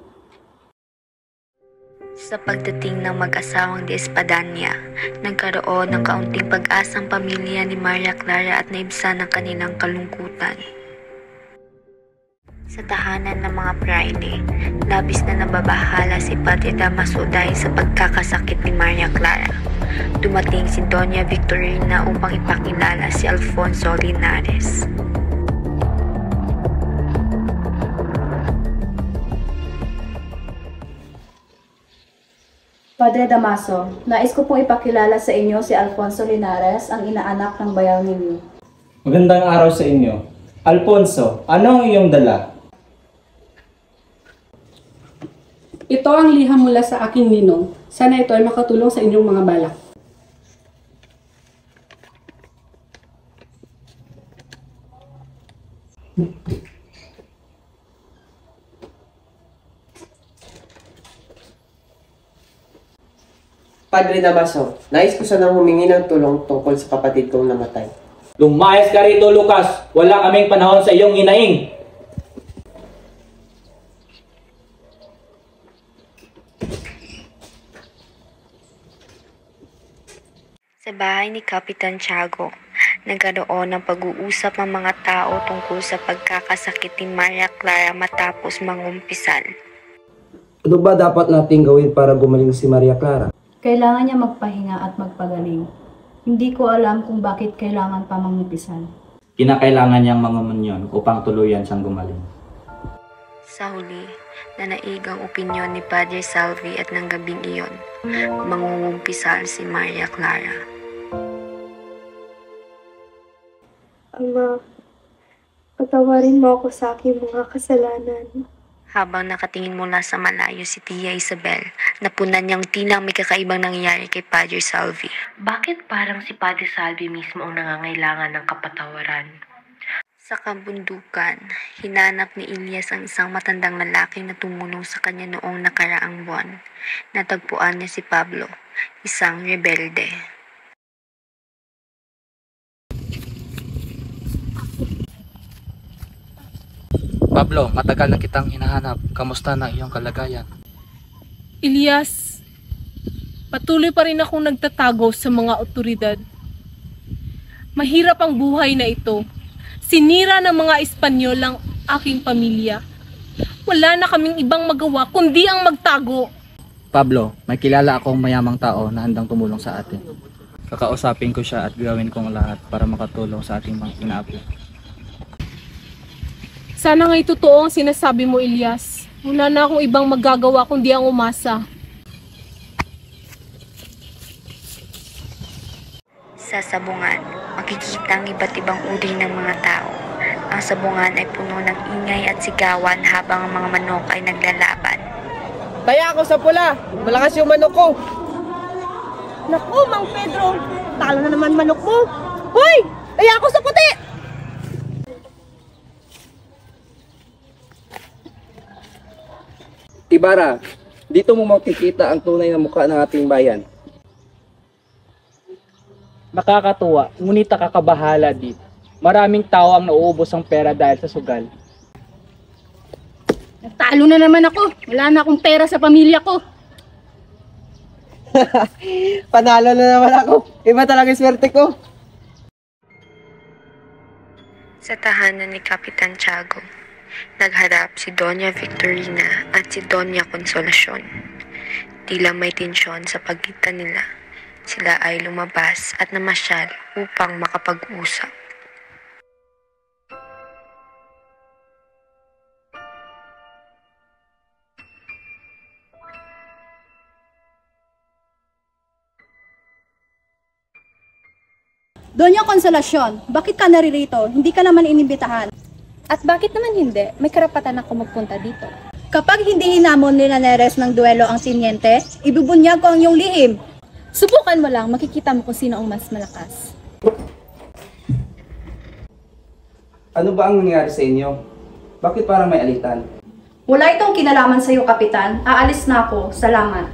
Sa pagdating ng mag-asawang de Espadanya, nagkaroon ng kaunting pag-asang pamilya ni Maria Clara at naibsan ng kanilang kalungkutan. Sa tahanan ng mga Praile, labis na nababahala si Padre Damaso dahil sa pagkakasakit ni Maria Clara. Dumating si Doña Victorina upang ipakilala si Alfonso Linares. Padre Damaso, nais ko pong ipakilala sa inyo si Alfonso Linares, ang inaanak ng bayaw ninyo. Magandang araw sa inyo. Alfonso, ano ang iyong dala? Ito ang liham mula sa aking ninong. Sana ito ay makatulong sa inyong mga balak. Padre Damaso, nais ko sanang humingi ng tulong tungkol sa kapatid kong namatay. Lumayas ka rito, Lucas. Wala kaming panahon sa iyong hinaing. Sa bahay ni Kapitan Tiago, nagkaroon ng pag-uusap ng mga tao tungkol sa pagkakasakit ni Maria Clara matapos mangumpisal. Ano ba dapat nating gawin para gumaling si Maria Clara? Kailangan niya magpahinga at magpagaling. Hindi ko alam kung bakit kailangan pa mangumpisan. Kinakailangan niyang mangumunyon upang tuluyan siyang gumaling. Sa huli, nanaig ang opinyon ni Padre Salvi at ng gabing iyon, mangungumpisal si Maria Clara. Ama, patawarin mo ako sa aking mga kasalanan. Habang nakatingin mula sa malayo si Tia Isabel, napunan niyang tinang may kakaibang nangyayari kay Padre Salvi. Bakit parang si Padre Salvi mismo ang nangangailangan ng kapatawaran? Sa kabundukan, hinanap ni Elias ang isang matandang lalaki na tumulong sa kanya noong nakaraang buwan. Natagpuan niya si Pablo, isang rebelde. Pablo, matagal na kitang hinahanap. Kamusta na iyong kalagayan? Elias, patuloy pa rin akong nagtatago sa mga otoridad. Mahirap ang buhay na ito. Sinira ng mga Espanyol ang aking pamilya. Wala na kaming ibang magawa kundi ang magtago. Pablo, may kilala akong mayamang tao na handang tumulong sa atin. Kakausapin ko siya at gawin kong lahat para makatulong sa ating mga inaapi. Sana nga'y totoo ang sinasabi mo, Elias. Wala na akong ibang magagawa kundi ang umasa. Sa sabungan, makikita ang iba't ibang uri ng mga tao. Ang sabungan ay puno ng ingay at sigawan habang ang mga manok ay naglalaban. Taya ako sa pula. Malakas yung manok ko. Naku, Mang Pedro. Talo na naman manok mo. Hoy! Taya ako sa puti! Ibarra, dito mo makikita ang tunay na mukha ng ating bayan. Nakakatuwa, ngunit nakakabahala dito. Maraming tao ang nauubos ang pera dahil sa sugal. Natalo na naman ako. Wala na akong pera sa pamilya ko. Panalo na naman ako. Iba talaga yung swerte ko. Sa tahanan ni Kapitan Tiago, nagharap si Doña Victorina at si Doña Consolacion. Tila may tensyon sa pagitan nila. Sila ay lumabas at namasyal upang makapag-usap. Doña Consolacion, bakit ka naririto? Hindi ka naman inimbitahan. At bakit naman hindi? May karapatan ako magpunta dito. Kapag hindi hinamon ni Neres ng duelo ang sinyente, ibubunyag ko ang iyong lihim. Subukan mo lang, makikita mo kung sino ang mas malakas. Ano ba ang nangyari sa inyo? Bakit parang may alitan? Wala itong kinalaman sa iyo, Kapitan. Aalis na ako. Salamat.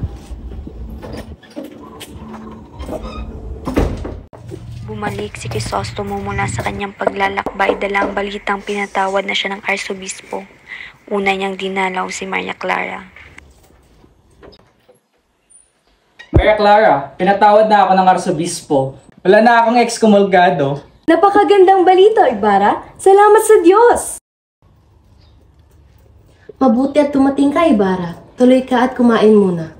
Bumalik si Crisostomo mula sa kanyang paglalakbay dalang balitang pinatawad na siya ng arsobispo. Una niyang dinalaw si Maria Clara. Maria Clara, pinatawad na ako ng arsobispo. Wala na akong ekskomulgado. Napakagandang balita, Ibarra. Salamat sa Diyos! Mabuti at tumating ka, Ibarra. Tuloy ka at kumain muna.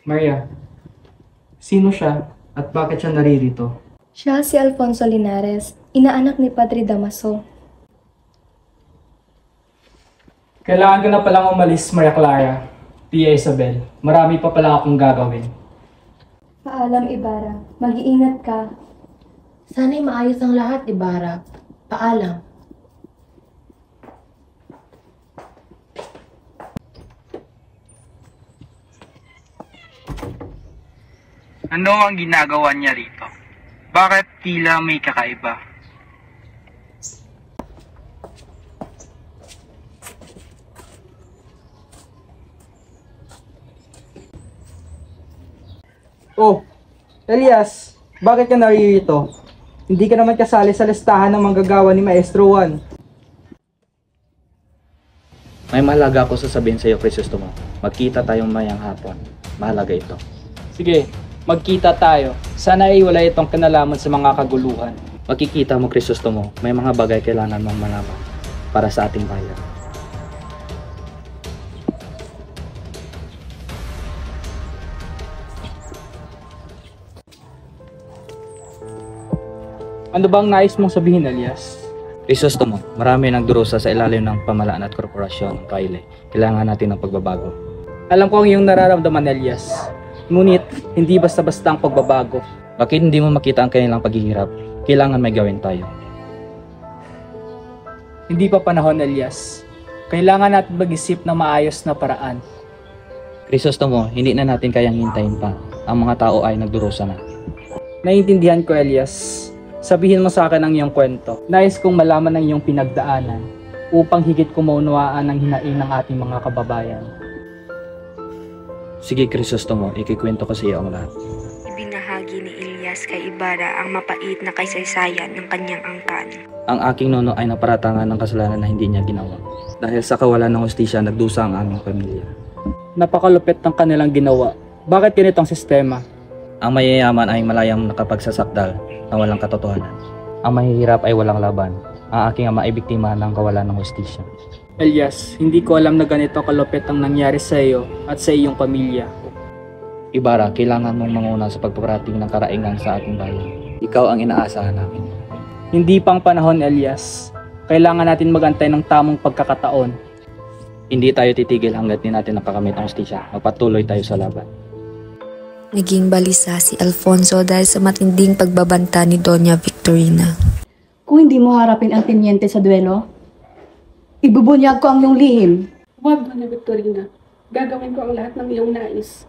Maria, sino siya at bakit siya naririto? Siya si Alfonso Linares, inaanak ni Padre Damaso. Kailangan ko na palang umalis, Maria Clara. Tia Isabel, marami pa pala akong gagawin. Paalam, Ibarra. Mag-iingat ka. Sana'y maayos ang lahat, Ibarra. Paalam. Ano ang ginagawa niya rito? Bakit tila may kakaiba? Oh, Elias, bakit ka naririto? Hindi ka naman kasali sa listahan ng manggagawa ni Maestro Juan. May mahalaga ako sasabihin sa iyo, Crisostomo. Magkita tayong mayang hapon. Mahalaga ito. Sige, magkita tayo. Sana ay wala itong kinalaman sa mga kaguluhan. Makikita mo, Crisostomo, may mga bagay kailangan mong malaman para sa ating bayan. Ano bang nais mong sabihin, Elias? Crisostomo, marami nagdurusa sa ilalim ng pamalaan at korporasyon ng Kaile. Kailangan natin ng pagbabago. Alam ko ang iyong nararamdaman, Elias. Ngunit, hindi basta-basta ang pagbabago. Bakit hindi mo makita ang kanilang paghihirap? Kailangan may gawin tayo. Hindi pa panahon, Elias. Kailangan natin mag-isip ng maayos na paraan. Crisostomo, hindi na natin kayang hintayin pa. Ang mga tao ay nagdurusa na. Naiintindihan ko, Elias. Sabihin mo sa akin ang iyong kwento. Nais kong malaman ang iyong pinagdaanan upang higit ko maunawaan ang hinaing ng ating mga kababayan. Sige, Crisostomo, ikikwento ko sa iyo ang lahat. Ibinahagi ni Elias kay Ibarra ang mapait na kaysaysayan ng kanyang angkan. Ang aking nono ay naparatangan ng kasalanan na hindi niya ginawa. Dahil sa kawalan ng hustisya, nagdusa ang aming pamilya. Napakalupit ng kanilang ginawa. Bakit ganito ang sistema? Ang mayayaman ay malayang nakapagsasakdal na walang katotohanan. Ang mahihirap ay walang laban. Ang aking ama ay biktima ng kawalan ng hustisya. Elias, hindi ko alam na ganito kalupit ang nangyari sa iyo at sa iyong pamilya. Ibarra, kailangan mong manguna sa pagpaparating ng karaingan sa ating bayan. Ikaw ang inaasahan namin. Hindi pang panahon, Elias. Kailangan natin magantay ng tamang pagkakataon. Hindi tayo titigil hanggat di natin nakakamit ang hustisya. Magpatuloy tayo sa laban. Naging balisa si Alfonso dahil sa matinding pagbabanta ni Doña Victorina. Kung hindi mo harapin ang tinyente sa duelo, ibubunyag ko ang iyong lihim. Huwag, Dona Victorina. Gagawin ko ang lahat ng iyong nais.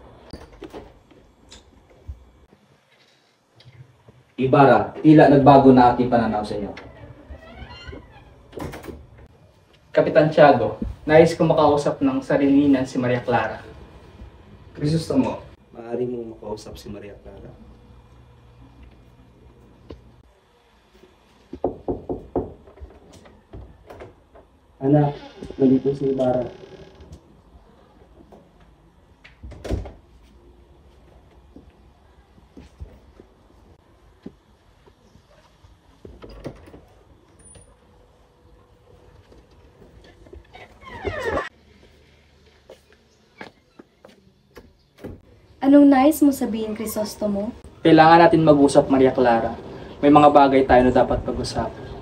Ibarra, tila nagbago na aking pananaw sa iyo. Kapitan Tiago, nais ko makausap ng sarilinan si Maria Clara. Crisostomo, maaari mo makausap si Maria Clara? Anak, nandito si Ibarra. Anong nais mo sabihin, Crisostomo? Kailangan natin mag-usap, Maria Clara. May mga bagay tayo na dapat pag-usapan.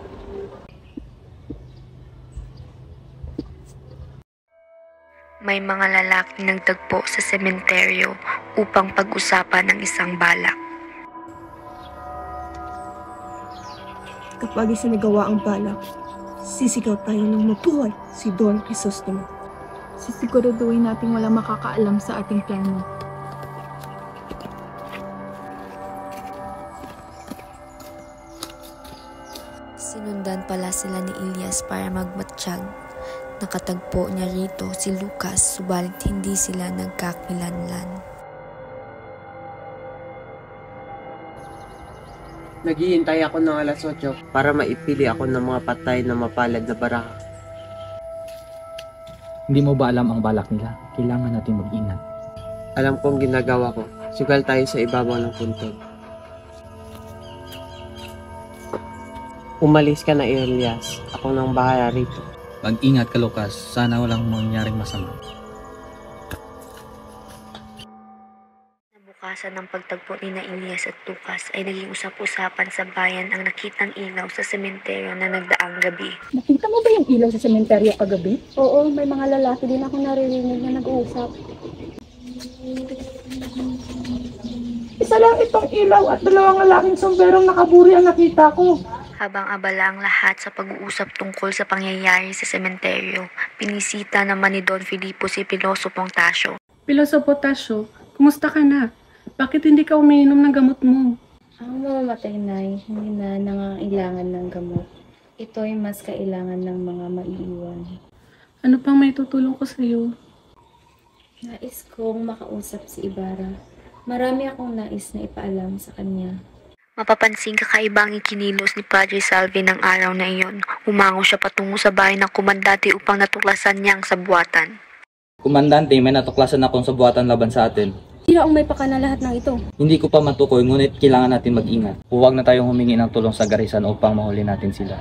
May mga lalaki nagtagpo sa sementeryo upang pag-usapan ng isang balak. Kapag isinagawa ang balak, sisigaw tayo ng mabuhay si Don Crisostomo. Sisiguraduhin natin walang makakaalam sa ating plano. Sinundan pala sila ni Elias para magmatsyag. Nakatagpo niya rito si Lucas, subalit hindi sila nagkakilanlan. Naghihintay ako ng alas 8 para maipili ako ng mga patay na mapalad na baraha. Hindi mo ba alam ang balak nila? Kailangan natin mag-ingat. Alam kong ginagawa ko. Sugal tayo sa ibabaw ng puntod. Umalis ka na, Elias. Ako nang bahala rito. Mag-ingat ka, Lucas. Sana walang mangyaring masama. Nabukasan ng pagtagpo ni na Elias at Lucas ay naging usap-usapan sa bayan ang nakitang ilaw sa sementeryo na nagdaang gabi. Nakita mo ba yung ilaw sa sementeryo kagabi? Oo, may mga lalaki din ako naririnig na nag-uusap. Isa lang itong ilaw at dalawang lalaking sombrerong nakaburi ang nakita ko. Habang abala ang lahat sa pag-uusap tungkol sa pangyayari sa sementeryo, pinisita naman ni Don Filipo si Pilosopong Tasio. Pilosopo Tasio, kumusta ka na? Bakit hindi ka umiinom ng gamot mo? Ang mamamatay na hindi na nangangailangan ng gamot. Ito ay mas kailangan ng mga maiiwan. Ano pang may tutulong ko sa iyo? Nais kong makausap si Ibarra. Marami akong nais na ipaalam sa kanya. Mapapansin kakaibang ikinilos ni Padre Salvi ng araw na iyon. Umango siya patungo sa bahay ng komandante upang natuklasan niya ang sabuatan. Komandante, may natuklasan akong sabuatan laban sa atin. Sino ang may pakana lahat ng ito? Hindi ko pa matukoy, ngunit kailangan natin mag-ingat. Huwag na tayong humingi ng tulong sa garisan upang mahuli natin sila.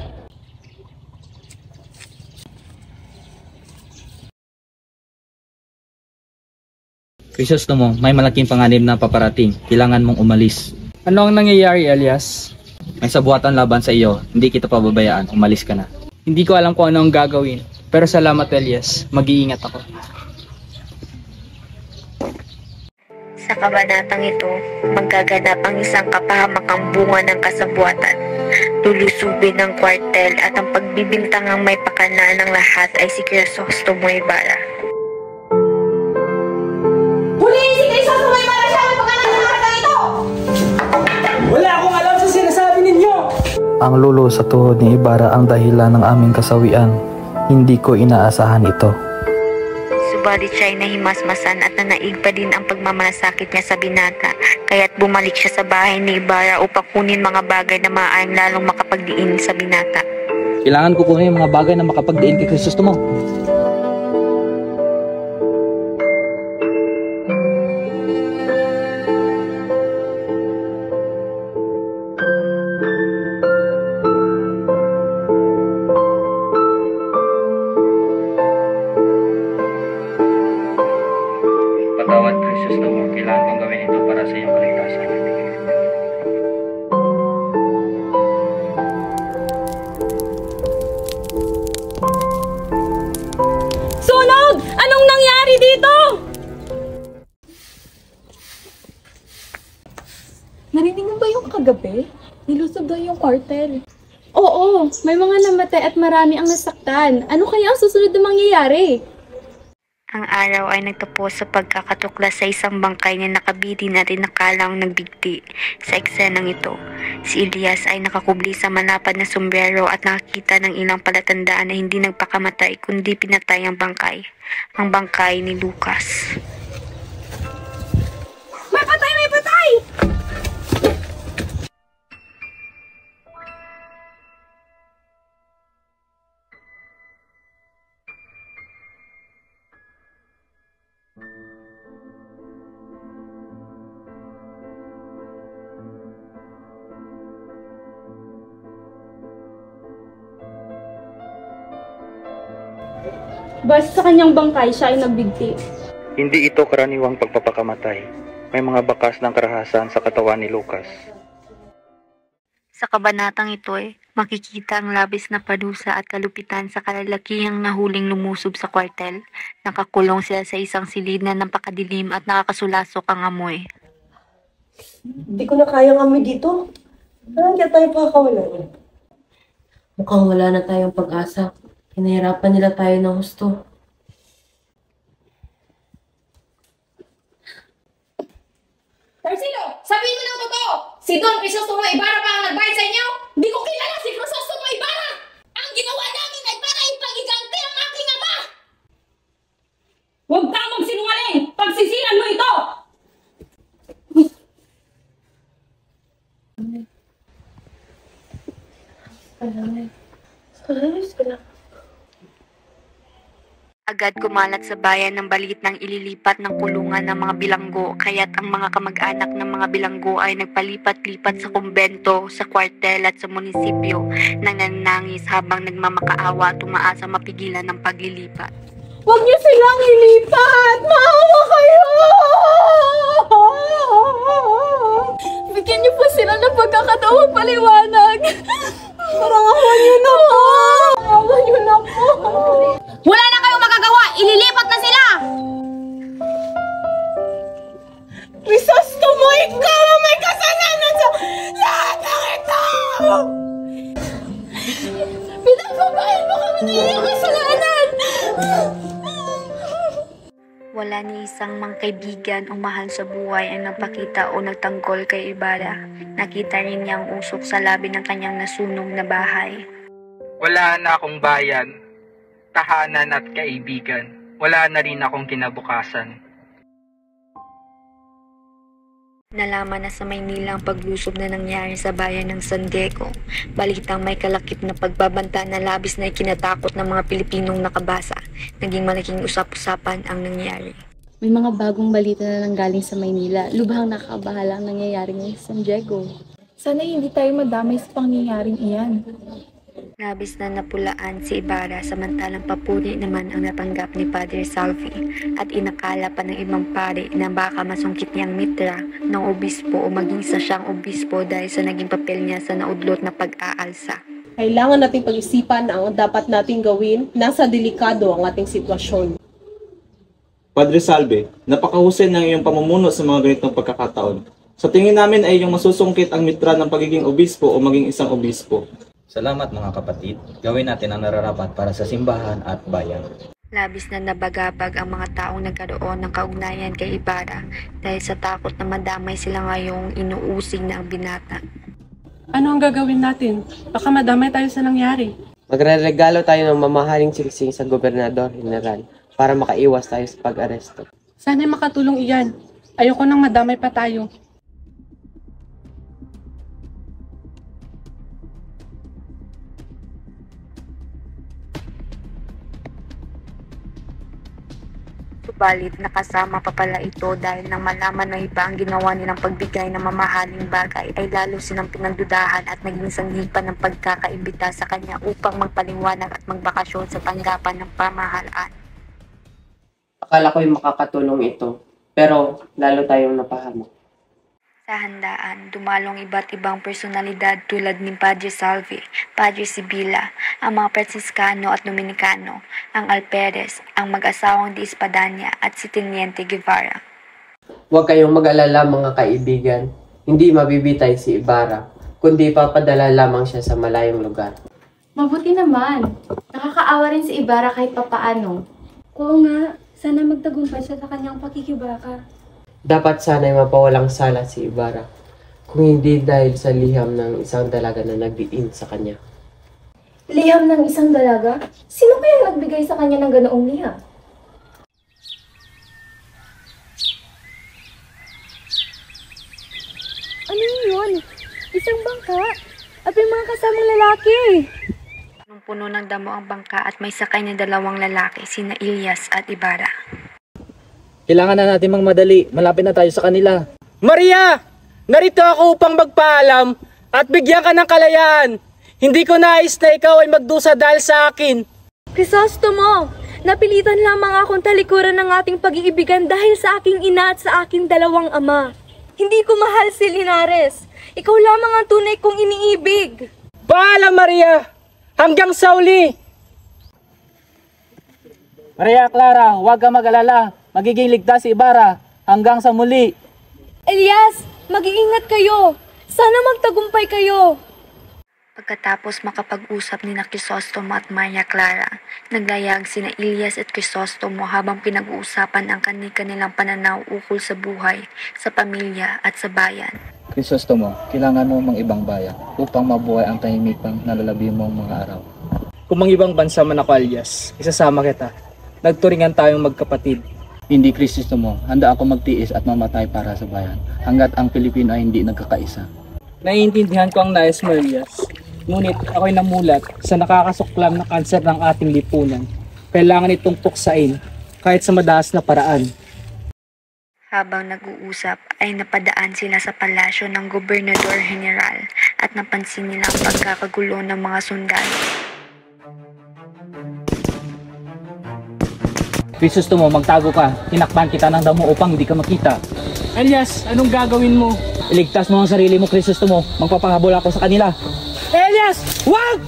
Crisostomo, may malaking panganib na paparating. Kailangan mong umalis. Ano ang nangyayari, Elias? May sabuatan laban sa iyo. Hindi kita pababayaan. Umalis ka na. Hindi ko alam kung ano ang gagawin. Pero salamat, Elias. Mag-iingat ako. Sa kabanatang ito, magaganap ang isang kapahamakang bunga ng kasabuatan. Lulusubin ng kwartel at ang pagbibintangang may pakana ng lahat ay si Crisostomo Ibarra. Huliin si Crisostomo Ibarra siya ang pakana ng lahat ng ito! Wala akong alam sa sinasabi ninyo! Ang lulo sa tuhod ni Ibarra ang dahilan ng aming kasawian. Hindi ko inaasahan ito. Subalit siya ay nahimasmasan at nanaig pa din ang pagmamalasakit niya sa binata, kaya't bumalik siya sa bahay ni Ibarra upang kunin mga bagay na maaaring lalong makapagdiin sa binata. Kailangan ko kunin yung mga bagay na makapagdiin kay Crisostomo. Patawad, Crisostomo. Kailangan kong gawin ito para sa iyong kaligtasan. Sunog! Anong nangyari dito? Narinig mo ba yung kagabi? Nilusob daw yung kwartel. Oo, may mga namatay at marami ang nasaktan. Ano kaya ang susunod na mangyayari? Ang araw ay nagtapos sa pagkakatuklas sa isang bangkay na nakabiti at inakalang nagbigti. Sa eksenang ito, si Elias ay nakakubli sa malapad na sombrero at nakakita ng ilang palatandaan na hindi nagpakamatay kundi pinatay ang bangkay. Ang bangkay ni Lucas. May patay! May patay! Basta sa kanyang bangkay, siya ay nagbigti. Hindi ito karaniwang pagpapakamatay. May mga bakas ng karahasan sa katawan ni Lucas. Sa kabanatang ito makikita ang labis na padusa at kalupitan sa kalalakihang nahuling lumusob sa kwartel. Nakakulong sila sa isang silid na napakadilim at nakakasulasok ang amoy. Hindi ko na kayang amoy dito. Parang kaya tayo pakakawalan. Mukhang wala na tayong pag-asa. Hinahirapan nila tayo ng husto. Tarsilo, sabihin mo ng totoo! Si Don Crisostomo Ibarra ba ang nagbayad sa inyo? Hindi ko kilala si Crisostomo Ibarra! Ang ginawa namin ay para ipagiganti ang aking ama! Huwag kang magsinungaling! Pagsisihan mo ito! Agad kumalat sa bayan ng balit ng ililipat ng kulungan ng mga bilanggo, kaya't ang mga kamag-anak ng mga bilanggo ay nagpalipat-lipat sa kumbento, sa kwartel at sa munisipyo, nang nanangis habang nagmamakaawa at umaasa mapigilan ng paglilipat. Huwag niyo silang ilipat! Maawa kayo! Bigyan niyo po sila ng pagkakataong paliwanag. Parang awa niyo na po! Awa niyo na po! Wala na kayong magagawa! Ililipat na sila! Crisostomo, ikaw ang may kasalanan sa lahat ng ito! Pinagbabayad mo kami ng iyong kasalanan! Wala ni isang mangkaibigan o mahal sa buhay ang nagpakita o nagtanggol kay Ibarra. Nakita rin niya ang usok sa labi ng kanyang nasunog na bahay. Wala na akong bayan, tahanan at kaibigan. Wala na rin akong kinabukasan. Nalaman na sa Maynila ang paglusob na nangyari sa bayan ng San Diego. Balitang may kalakip na pagbabanta na labis na ikinatakot ng mga Pilipinong nakabasa. Naging malaking usap-usapan ang nangyari. May mga bagong balita na nanggaling sa Maynila. Lubhang nakakabahala ang nangyayari ngayon sa San Diego. Sana hindi tayo madamay sa pangyayaring iyan. Labis na napulaan si Ibarra, samantalang papuri naman ang natanggap ni Padre Salvi at inakala pa ng ibang pari na baka masungkit niyang mitra ng obispo o maging isa siyang obispo dahil sa naging papel niya sa naudlot na pag-aalsa. Kailangan nating pag-isipan ang dapat nating gawin. Nasa delikado ang ating sitwasyon. Padre Salve, napakahusay ng iyong pamumuno sa mga ganitong pagkakataon. Sa tingin namin ay iyong masusungkit ang mitra ng pagiging obispo o maging isang obispo. Salamat mga kapatid. Gawin natin ang nararapat para sa simbahan at bayan. Labis na nabagabag ang mga taong nagkaroon ng kaugnayan kay Ibarra dahil sa takot na madamay sila ngayong inuusig na ang binata. Ano ang gagawin natin? Baka madamay tayo sa nangyari. Magre-regalo tayo ng mamahaling siksing sa Gobernador General para makaiwas tayo sa pag-aresto. Sana'y makatulong iyan. Ayoko nang madamay pa tayo. Subalit nakasama pa pala ito dahil nang malaman na iba ang ginawa nilang pagbigay ng mamahaling bagay ay lalo silang pinagdudahan at naging sanhi pa ng pagkakaimbita sa kanya upang magpaliwanag at magbakasyon sa tanggapan ng pamahalaan. Akala ko'y makakatulong ito, pero lalo tayong napahamak. Sa handaan, dumalong iba't ibang personalidad tulad ni Padre Salvi, Padre Sibila, ang mga Franciscano at Dominicano, ang Alperes, ang mag-asawang Di Espadanya at si Teniente Guevara. Huwag kayong mag-alala mga kaibigan, hindi mabibitay si Ibarra. kundi papadala lamang siya sa malayong lugar. Mabuti naman. Nakakaawa rin si Ibarra kahit papaano. Oo nga, sana magtagumpay siya sa kanyang pakikibaka. Dapat sana'y mapawalang sala si Ibarra, kung hindi dahil sa liham ng isang dalaga na nagdiin sa kanya. Liham ng isang dalaga? Sino kaya nagbigay sa kanya ng ganoong liham? Ano yun? Isang bangka? At may mga kasamang lalaki. Puno ng damo ang bangka at may sakay na 2 lalaki, sina Ilyas at Ibarra. Kailangan na natin magmadali. Malapit na tayo sa kanila. Maria! Narito ako upang magpaalam at bigyan ka ng kalayaan. Hindi ko nais na ikaw ay magdusa dahil sa akin. Crisostomo, napilitan lamang akong talikuran ng ating pag-iibigan dahil sa aking ina at sa aking 2 ama. Hindi ko mahal si Linares. Ikaw lamang ang tunay kong iniibig. Paalam, Maria! Hanggang sa uli! Maria Clara, huwag kang mag-alala. Magiging ligtas si Ibarra hanggang sa muli. Elias, mag-iingat kayo. Sana magtagumpay kayo. Pagkatapos makapag-usap ni Crisostomo at Maria Clara, naglayag sina Ilyas at Crisostomo habang pinag-uusapan ang kanilang pananaw ukol sa buhay, sa pamilya at sa bayan. Crisostomo, kailangan mo mang ibang bayan upang mabuhay ang tahimikang nalalabi mong mga araw. Kung mang ibang bansa man ako, Elias, isasama kita. Nagturingan tayong magkapatid. Hindi, Crisostomo, handa ako magtiis at mamatay para sa bayan hanggat ang Pilipino ay hindi nagkakaisa. Naiintindihan ko ang nais mo, Elias. Ngunit ako'y namulat sa nakakasuklam na kanser ng ating lipunan. Kailangan itong tuksain kahit sa madalas na paraan. Habang nag-uusap ay napadaan sila sa palasyo ng Gobernador General at napansin nila ang pagkakagulo ng mga sundalo. Crisostomo, magtago ka. Tinakpan kita ng damo upang hindi ka makita. Elias, anong gagawin mo? Iligtas mo ang sarili mo, Crisostomo. Magpapahabol ako sa kanila. Elias, wag!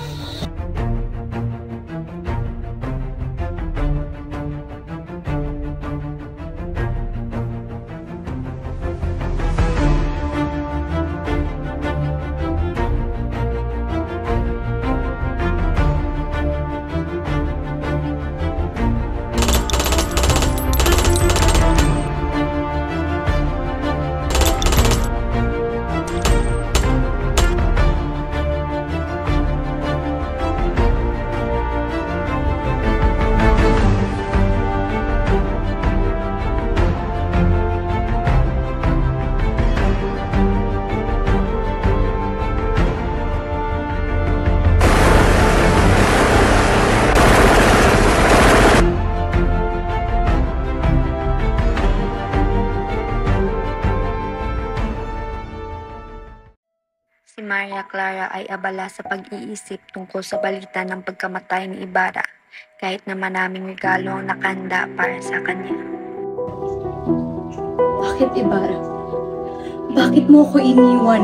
Si Maria Clara ay abala sa pag-iisip tungkol sa balita ng pagkamatay ni Ibarra, kahit na maraming regalo ang nakahanda para sa kanya. Bakit, Ibarra? Bakit mo ako iniwan?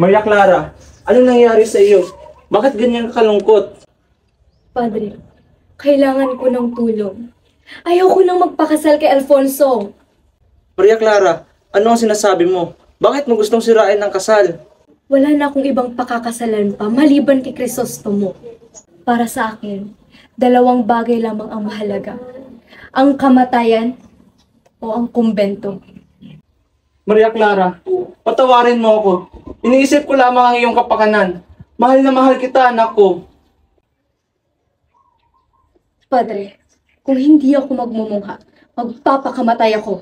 Maria Clara, anong nangyari sa iyo? Bakit ganyan kalungkot? Padre, kailangan ko ng tulong. Ayaw ko nang magpakasal kay Alfonso. Maria Clara, ano ang sinasabi mo? Bakit mo gustong sirain ang kasal? Wala na akong ibang pakakasalan pa maliban kay Crisostomo. Para sa akin, 2 bagay lamang ang mahalaga. Ang kamatayan o ang kumbento. Maria Clara, patawarin mo ako. Iniisip ko lamang ang iyong kapakanan. Mahal na mahal kita, anak ko. Padre, kung hindi ako magmumungha, magpapakamatay ako.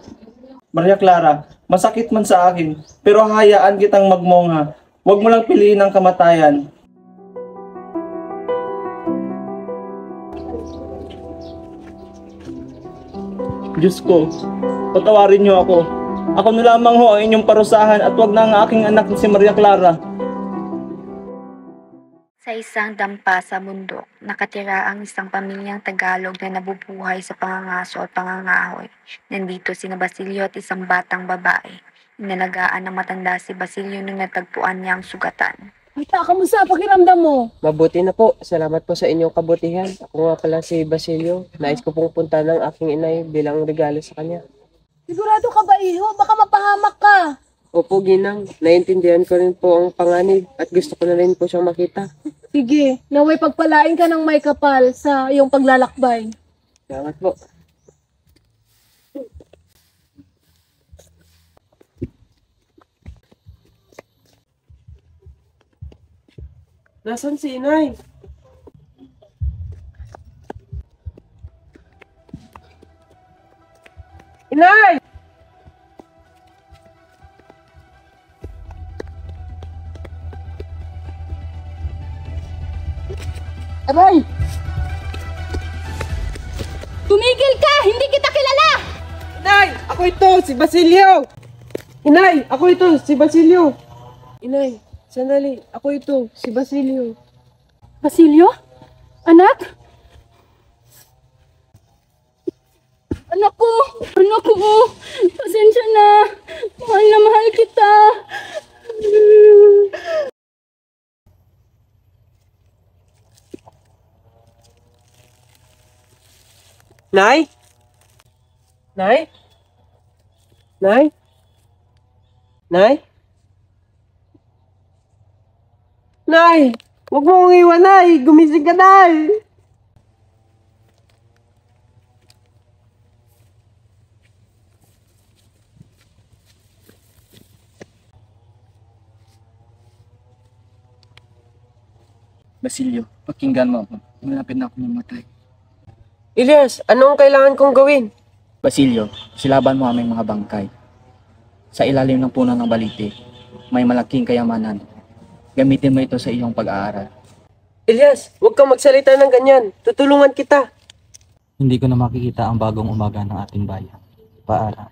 Maria Clara, masakit man sa akin, pero hayaan kitang magmongha. Huwag mo lang piliin ang kamatayan. Diyos ko, patawarin niyo ako. Ako na lamang ho ang inyong parusahan at wag na ang aking anak na si Maria Clara. Sa isang dampa sa bundok, nakatira ang isang pamilyang Tagalog na nabubuhay sa pangangaso at pangangahoy. Nandito sina Basilio at isang batang babae. Inalagaan ng matanda si Basilio nung natagpuan niya ang sugatan. Ata, kamusta pakiramdam mo? Mabuti na po. Salamat po sa inyong kabutihan. Ako nga pala si Basilio. Nais ko pong punta ng aking inay bilang regalo sa kanya. Sigurado ka ba, iho? Baka mapahamak ka. Opo, Ginang. Naintindihan ko rin po ang panganib at gusto ko na rin po siyang makita. Sige, naway pagpalain ka ng may kapal sa iyong paglalakbay. Salamat po. Nasaan si inay? Inay! Aray! Tumigil ka! Hindi kita kilala! Inay! Ako ito! Si Basilio! Inay! Ako ito! Si Basilio! Inay! Sandali! Ako ito! Si Basilio! Basilio? Anak? Anak ko! Anak ko! Pasensya na! Mahal na mahal kita! Nay? Nay? Nay? Nay? Nay! Huwag mo kong iwan, Nay! Gumising ka, Nay! Basilio, pakinggan mo ako. Malapit na ako mamatay. Elias, anong kailangan kong gawin? Basilio, silaban mo aming mga bangkay. Sa ilalim ng puno ng baliti, may malaking kayamanan. Gamitin mo ito sa iyong pag-aaral. Elias, huwag kang magsalita ng ganyan. Tutulungan kita. Hindi ko na makikita ang bagong umaga ng ating bayan. Paalam.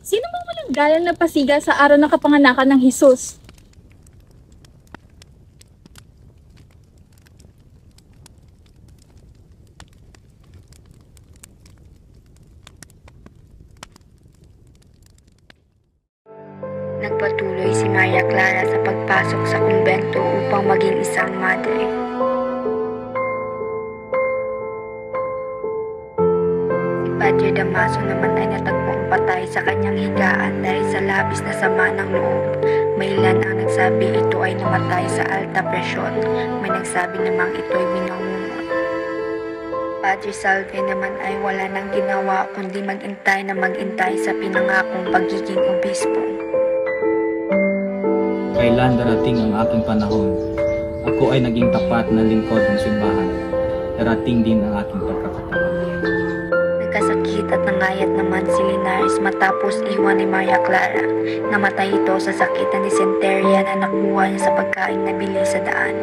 Sino bang walang galang na pasiga sa araw ng kapanganakan ng Hesus? Nagpatuloy si Maria Clara sa pagpasok sa kumbento upang maging isang madre. Si Padre Damaso naman ay natagpong patay sa kanyang higaan dahil sa labis na sama ng loob. May ilan ang nagsabi ito ay namatay sa alta presyon. May nagsabi namang ito ay binangungot. Padre Salve naman ay wala nang ginawa kundi mag-intay sa pinangakong pagiging obispo. Kailan darating ang aking panahon? Ako ay naging tapat na lingkod ng simbahan. Darating din ang aking pagkakataon. Nagkasakit at nangayat naman si Linares matapos iwan ni Maria Clara. Namatay ito sa sakit na dysenteria na nakuha niya sa pagkain na bili sa daan.